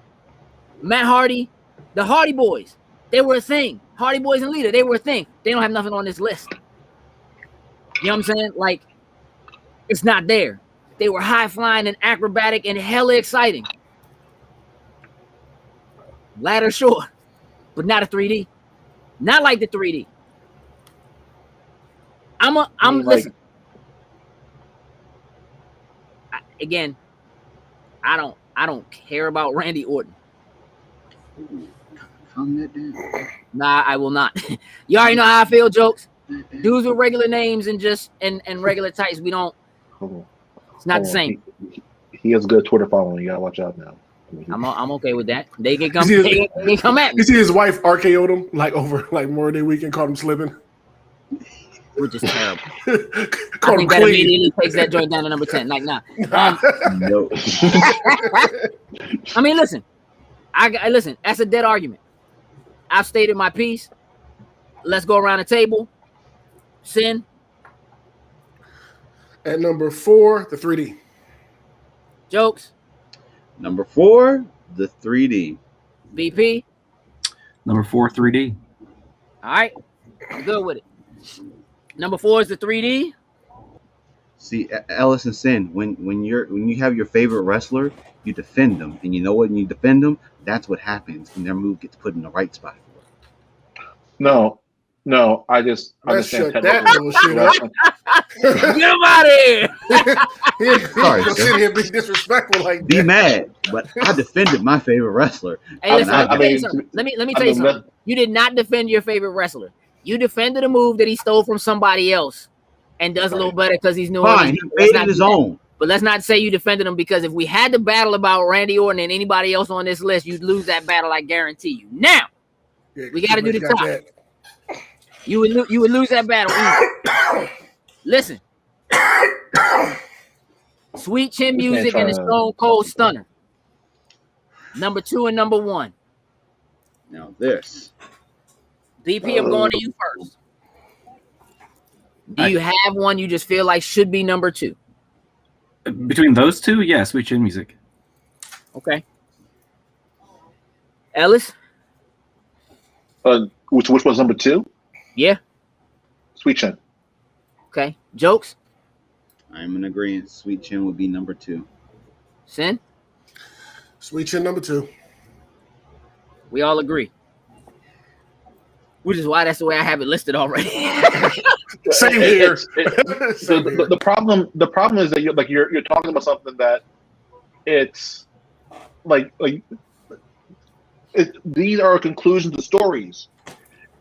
Matt Hardy, the Hardy Boys, they were a thing. Hardy Boys and Lita, they were a thing. They don't have nothing on this list. You know what I'm saying? Like, it's not there. They were high flying and acrobatic and hella exciting. Ladder, sure, but not a 3D. Not like the 3D. Listen. Again, I don't care about Randy Orton. Calm that down. Nah, I will not. You already know how I feel, jokes. Dudes with regular names and just and regular tights, we don't. It's not the same. He has good Twitter following. You gotta watch out now. I'm okay with that. They can come. They can come at me. You see his wife RKO'd him like over like Memorial Day weekend, caught him slipping. Which is terrible. I Caught him think that clean. immediately takes that joint down to number 10. Like, nah. No. I mean, listen. I listen. That's a dead argument. I've stated my piece. Let's go around the table. Sin. At number 4, the 3D. Jokes. Number 4, the 3D. BP. Number 4, 3D. All right. I'm good with it. Number 4 is the 3D. See, Ellis and Sin, when you have your favorite wrestler, you defend them, and you know what? When you defend them, that's what happens, and their move gets put in the right spot. No, I just Let's shut understand that bullshit up. Get him out of here. He ain't Sorry, gonna sir. sit here and be disrespectful like Be that. mad, but I defended my favorite wrestler. Hey, listen, I mean, let me tell you something. You did not defend your favorite wrestler. You defended a move that he stole from somebody else and does a little better because he's new. Fine, he made it his own. But let's not say you defended him, because if we had to battle about Randy Orton and anybody else on this list, you'd lose that battle. I guarantee you. Now Yeah, we got to do the got top. that. You would lose that battle. Easy. Listen, Sweet Chin Music and the Stone Cold Stunner. Number 2 and number 1. Now this. BP, I'm going to you first. Do you have one you just feel like should be number 2? Between those two, yeah, Sweet Chin Music. Okay. Ellis? which was number 2? Yeah. Sweet Chin. Okay. Jokes? I'm in agreement. Sweet Chin would be number 2. Sin? Sweet Chin number 2. We all agree. Which is why that's the way I have it listed already. Same here. The problem is that you're talking about something that it's these are conclusions of stories.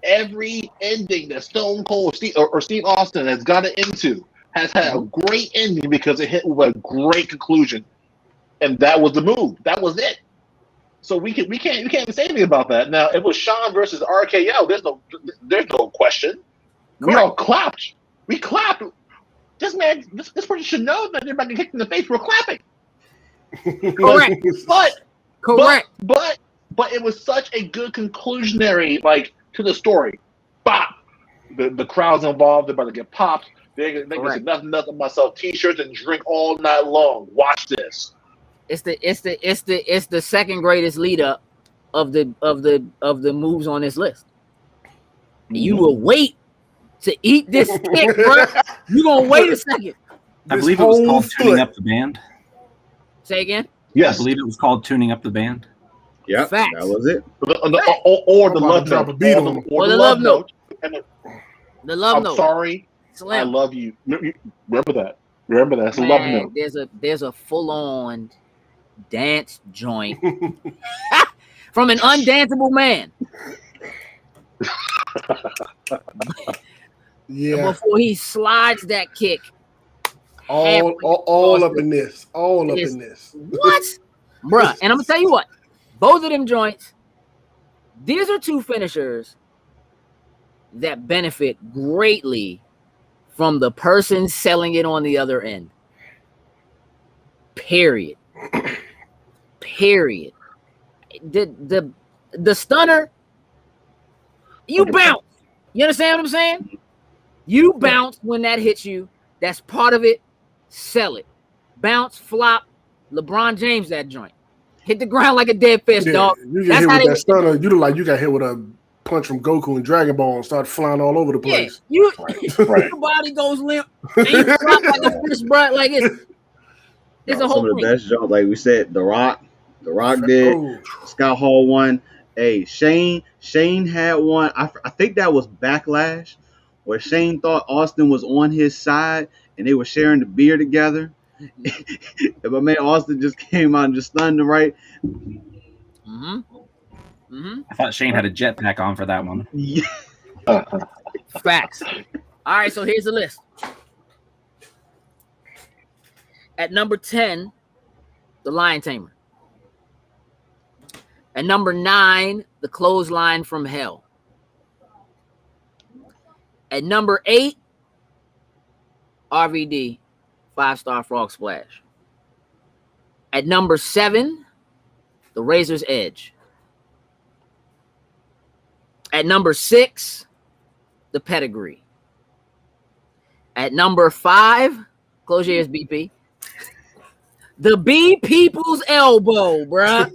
Every ending that Stone Cold or Steve Austin has gotten into has had a great ending because it hit with a great conclusion, and that was the move. That was it. So we can't even say anything about that. Now, if it was Shawn versus RKO, there's no question. We all clapped. We clapped. This person should know that they're about to get kicked in the face for clapping. Correct. But it was such a good conclusionary to the story. Bop. The crowd's involved. They're about to get popped. They can say nothing but sell T-shirts and drink all night long. Watch this. It's the second greatest lead up of the moves on this list. You will wait to eat this kick, bro. You gonna wait a second. I believe it was called Tuning Up the Band. Say again. Yes. I believe it was called Tuning Up the Band. Yeah, Facts. that was it. Or the love note. Or the love note. The love note. I'm sorry. Slim. I love you. Remember that. It's a love note. There's a full on dance joint from an undanceable man. Yeah. Before he slides that kick. All up in this. All up in this. What? Bruh. And I'm gonna tell you what, both of them joints, these are two finishers that benefit greatly from the person selling it on the other end. Period. The stunner, you bounce. You understand what I'm saying? You bounce when that hits you. That's part of it. Sell it. Bounce, flop. LeBron James that joint. Hit the ground like a dead fish, dog. You get hit with that stunner. You look like you got hit with a punch from Goku and Dragon Ball and start flying all over the place. Yeah, your body goes limp and you flop like a fish, bro. Like it's a whole some of the best jumps, like we said, The Rock did. Scott Hall won. Hey, Shane had one. I think that was Backlash, where Shane thought Austin was on his side and they were sharing the beer together. If my man Austin just came out and just stunned him, right? Mm-hmm. Mm-hmm. I thought Shane had a jetpack on for that one. Yeah. Facts. All right, so here's the list. At number 10, The Lion Tamer. At number 9, The Clothesline from Hell. At number 8, RVD, 5-Star Frog Splash. At number 7, The Razor's Edge. At number 6, The Pedigree. At number 5, close your ears, BP. The B People's Elbow, bruh.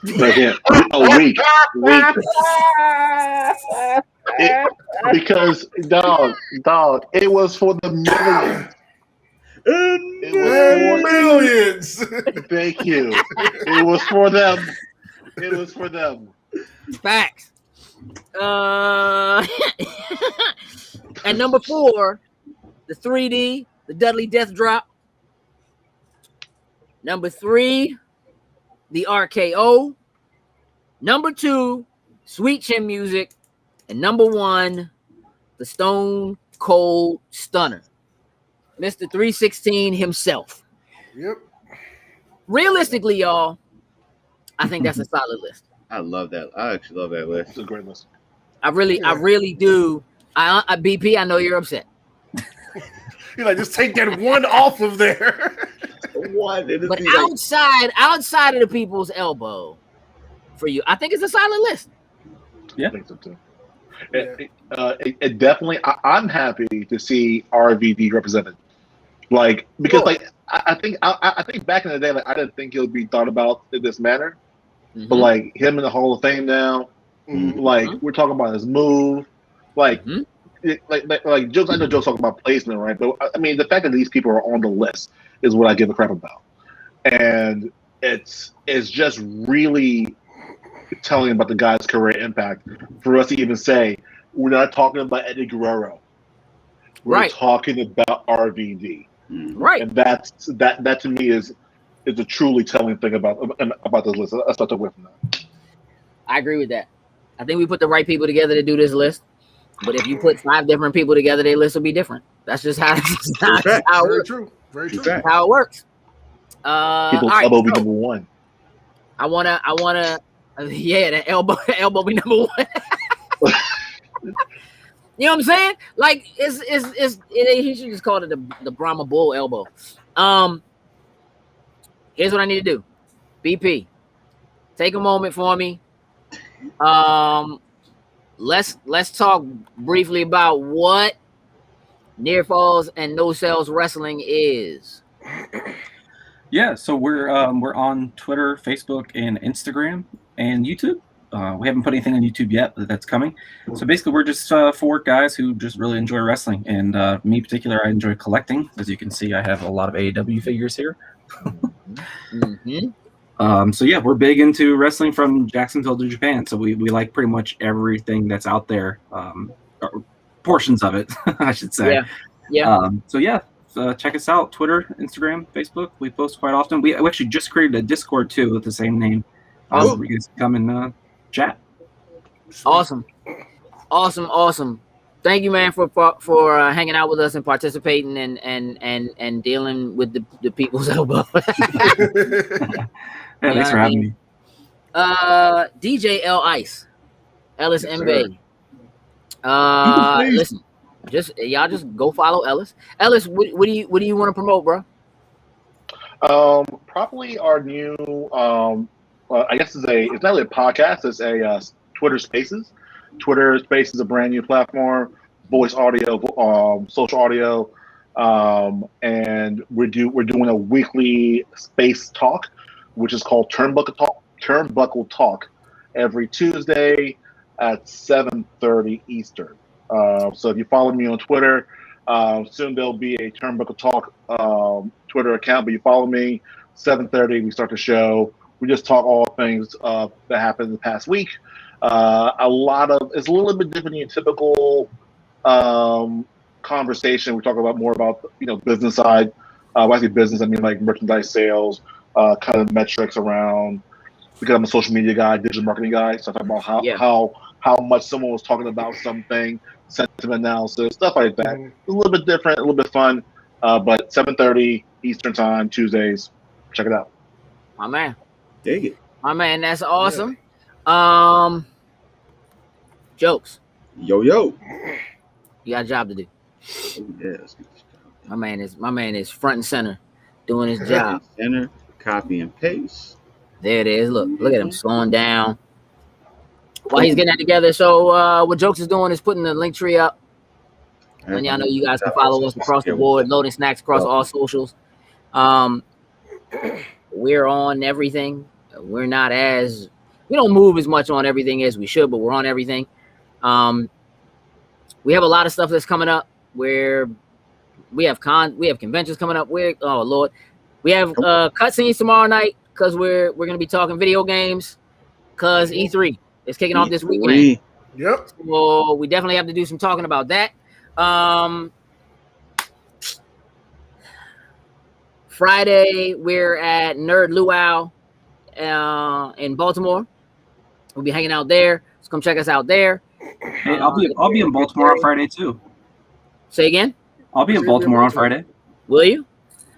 Again, a week. Because dog, it was for the millions. Millions. Thank you. It was for them. It was for them. Facts. At number 4, the 3D, the Dudley Death Drop. Number 3, the RKO. Number 2, Sweet Chin Music. And number 1, the Stone Cold Stunner. Mr. 316 himself. Yep. Realistically, y'all, I think that's a solid list. I love that. I actually love that list. It's a great list. I really do. I BP, I know you're upset. You're like, just take that one off of there. What? But outside of the People's Elbow, for you, I think it's a solid list. I think so too. It definitely. I'm happy to see RVD represented. Like because I think back in the day, like I didn't think it would be thought about in this manner. Mm-hmm. But like him in the Hall of Fame now, like we're talking about his move, like like jokes. I know jokes talking about placement, right? But I mean, the fact that these people are on the list is what I give a crap about, and it's just really telling about the guy's career impact for us to even say we're not talking about Eddie Guerrero, we're talking about RVD, right? And that to me is a truly telling thing about this list. Let's not take away from that. I agree with that. I think we put the right people together to do this list. But if you put 5 different people together, their list will be different. That's just how, how it works. Very true. That's how it works. People's all right, elbow be number 1. I wanna, the elbow be number 1. You know what I'm saying? Like he should just call it the Brahma Bull elbow. Here's what I need to do. BP, take a moment for me. Let's talk briefly about what near falls and no cells wrestling is. Yeah, so we're on Twitter, Facebook, and Instagram, and YouTube. We haven't put anything on YouTube yet, but that's coming. So basically, we're just 4 guys who just really enjoy wrestling, and me in particular, I enjoy collecting. As you can see, I have a lot of AEW figures here. So yeah, we're big into wrestling from Jacksonville to Japan. So we like pretty much everything that's out there, or portions of it, I should say. Yeah. So yeah. Check us out, Twitter, Instagram, Facebook. We post quite often. We actually just created a Discord too with the same name. You guys come and chat. Awesome. Thank you, man, for hanging out with us and participating and dealing with the people's elbow. Yeah, thanks for having me. DJ Ellis Mbeh. Listen. Y'all just go follow Ellis. Ellis, what do you want to promote, bro? Probably our new I guess it's not really a podcast, it's a Twitter Spaces. Twitter Spaces is a brand new platform, voice audio, social audio, and we're doing a weekly space talk, which is called Turnbuckle Talk, every Tuesday at 7:30 Eastern. So if you follow me on Twitter, soon there'll be a Turnbuckle Talk Twitter account. But you follow me, 7:30, we start the show. We just talk all things that happened in the past week. It's a little bit different than your typical conversation. We talk about more about business side. When I say business, I mean like merchandise sales, kind of metrics around. Because I'm a social media guy, digital marketing guy, so I talk about how much someone was talking about something, sentiment analysis, stuff like that. It's a little bit different, a little bit fun. But 7:30 Eastern Time, Tuesdays. Check it out. My man. Dig it. My man, that's awesome. Jokes. Yo. You got a job to do. Yes. My man is front and center doing his job. Center, copy and paste. There it is. Look at him slowing down while he's getting that together. So what Jokes is doing is putting the link tree up. And y'all know you guys can follow us across the board, Loading Snacks across all socials. We're on everything. We don't move as much on everything as we should, but we're on everything. We have a lot of stuff that's coming up where we have conventions coming up. We have cutscenes tomorrow night because we're gonna be talking video games because E3 is kicking off this weekend. Yep. So we definitely have to do some talking about that. Friday we're at Nerd Luau in Baltimore. We'll be hanging out there. So come check us out there. Hey, I'll be in Baltimore on Friday too. Say again? I'll be in Baltimore on Friday. Will you?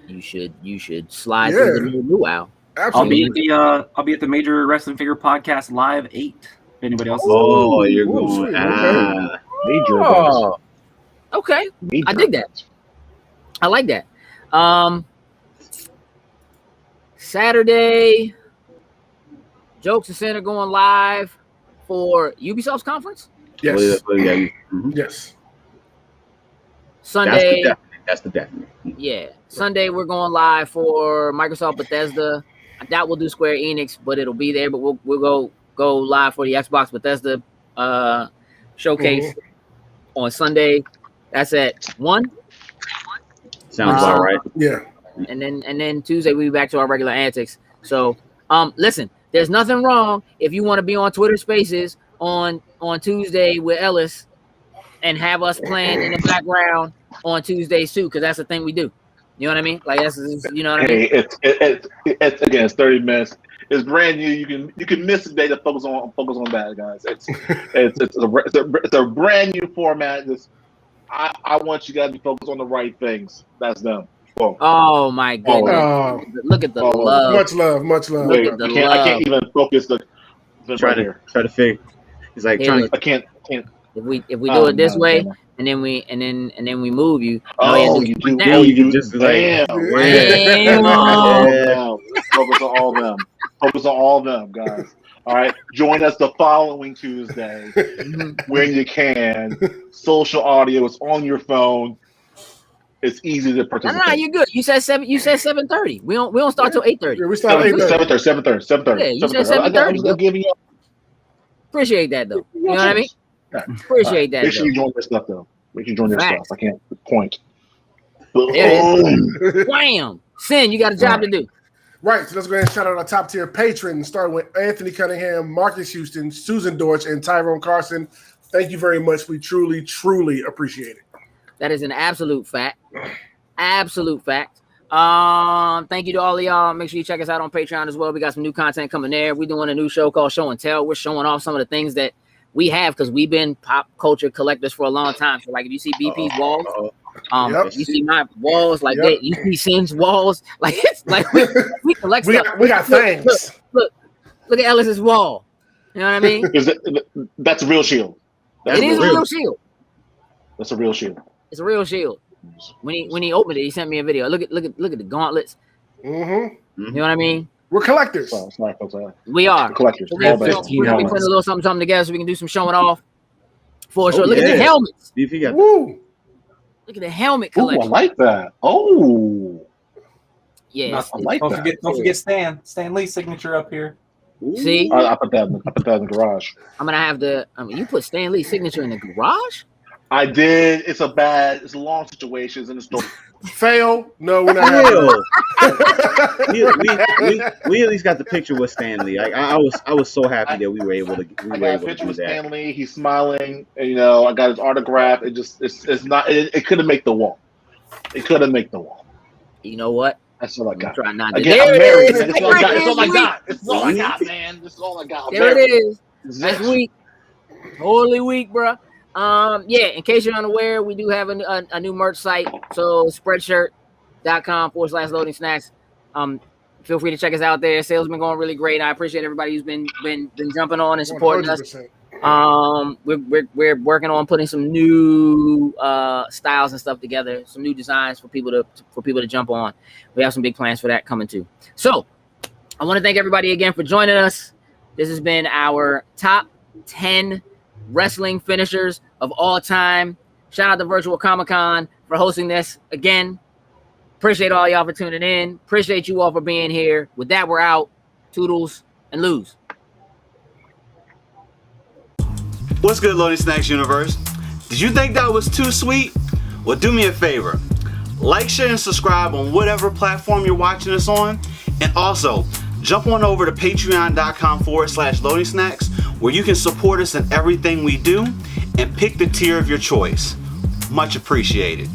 You should slide through the Nerd Luau. Absolutely. I'll be at the Major Wrestling Figure Podcast Live 8. If anybody else is you're going. Major. Okay. I dig that. I like that. Saturday, Jokes and Center going live for Ubisoft's conference. Yes. Mm-hmm. Yes. Sunday. That's the definite. Yeah. Sunday we're going live for Microsoft Bethesda. I doubt we'll do Square Enix, but it'll be there. But we'll go live for the Xbox Bethesda showcase on Sunday. That's at 1. Sounds all right. Yeah. And then Tuesday we'll be back to our regular antics. So listen, there's nothing wrong if you want to be on Twitter Spaces on Tuesday with Ellis and have us playing in the background on Tuesdays too, because that's the thing we do. You know what I mean? Like that's you know what I mean? It's again, it's 30 minutes. It's brand new. You can miss a day to focus on that, guys. It's a brand new format. I want you guys to be focused on the right things. That's them. Whoa. Oh my goodness! Look at the love. Much love. Look at the love. I can't even focus. Try to figure. He's like I can't. If we do it this way, and then we move you. You can just damn. Focus on all them. Focus on all them, guys. All right. Join us the following Tuesday when you can. Social audio is on your phone. It's easy to participate. No, you're good. You said 7:30. We don't start till 8:30. Yeah, we start at 7:30. 7:30. Yeah, you said 7:30. Appreciate that though. You know what I mean? Appreciate that. Make sure you join this stuff though. Make sure you join this stuff. I can't point. Wham! Sin, you got a job to do. Right, so let's go ahead and shout out our top tier patrons, starting with Anthony Cunningham, Marcus Houston, Susan Dortch, and Tyrone Carson. Thank you very much. We truly, truly appreciate it. That is an absolute fact. Absolute fact. Thank you to all of y'all. Make sure you check us out on Patreon as well. We got some new content coming there. We're doing a new show called Show and Tell. We're showing off some of the things that we have because we've been pop culture collectors for a long time. So, like, if you see BP's walls, you see my walls, like that. You see Sin's walls, like it's like we collect stuff. We got things. Look at Ellis's wall. You know what I mean? That's a real shield. It is a real shield. That's a real shield. It's a real shield. When he opened it, he sent me a video. Look at the gauntlets. Mm-hmm. You know what I mean? We're collectors. Sorry, folks. We are Collectors. We're gonna be putting a little something together so we can do some showing off for sure. Look at the helmets. BP got Look at the helmet collection. I like that. Oh, yeah. I like that. Don't forget Stan Lee's signature up here. See, I put that in the garage. I'm gonna have to. You put Stan Lee's signature in the garage? I did. It's a long situation. It's in the story. Fail. No, we're not having Fail. we at least got the picture with Stanley. I was so happy that we were able to I got a picture do with that. Stanley. He's smiling. And, I got his autograph. It's not. It couldn't make the wall. It couldn't make the wall. You know what? That's all I got. Try not to. Again, There I'm it married. is. Man. That's all I got. That's all I got. That's all I got, man. That's all I got. I'm There married. it is. That's weak. Totally weak, bro. Yeah, in case you're unaware, we do have a new merch site. So spreadshirt.com/loading snacks. Feel free to check us out there. Sales been going really great. I appreciate everybody who's been jumping on and supporting 100%. us. We're working on putting some new styles and stuff together, some new designs for people to jump on. We have some big plans for that coming too. So I want to thank everybody again for joining us. This has been our top 10 wrestling finishers of all time. Shout out to Virtual Comic-Con for hosting this again. Appreciate all y'all for tuning in. Appreciate you all for being here. With that, we're out. Toodles and lose. What's good, Loading Snacks universe? Did you think that was too sweet? Well, do me a favor. Like, share, and subscribe on whatever platform you're watching us on. And also, jump on over to patreon.com/loading snacks, where you can support us in everything we do and pick the tier of your choice. Much appreciated.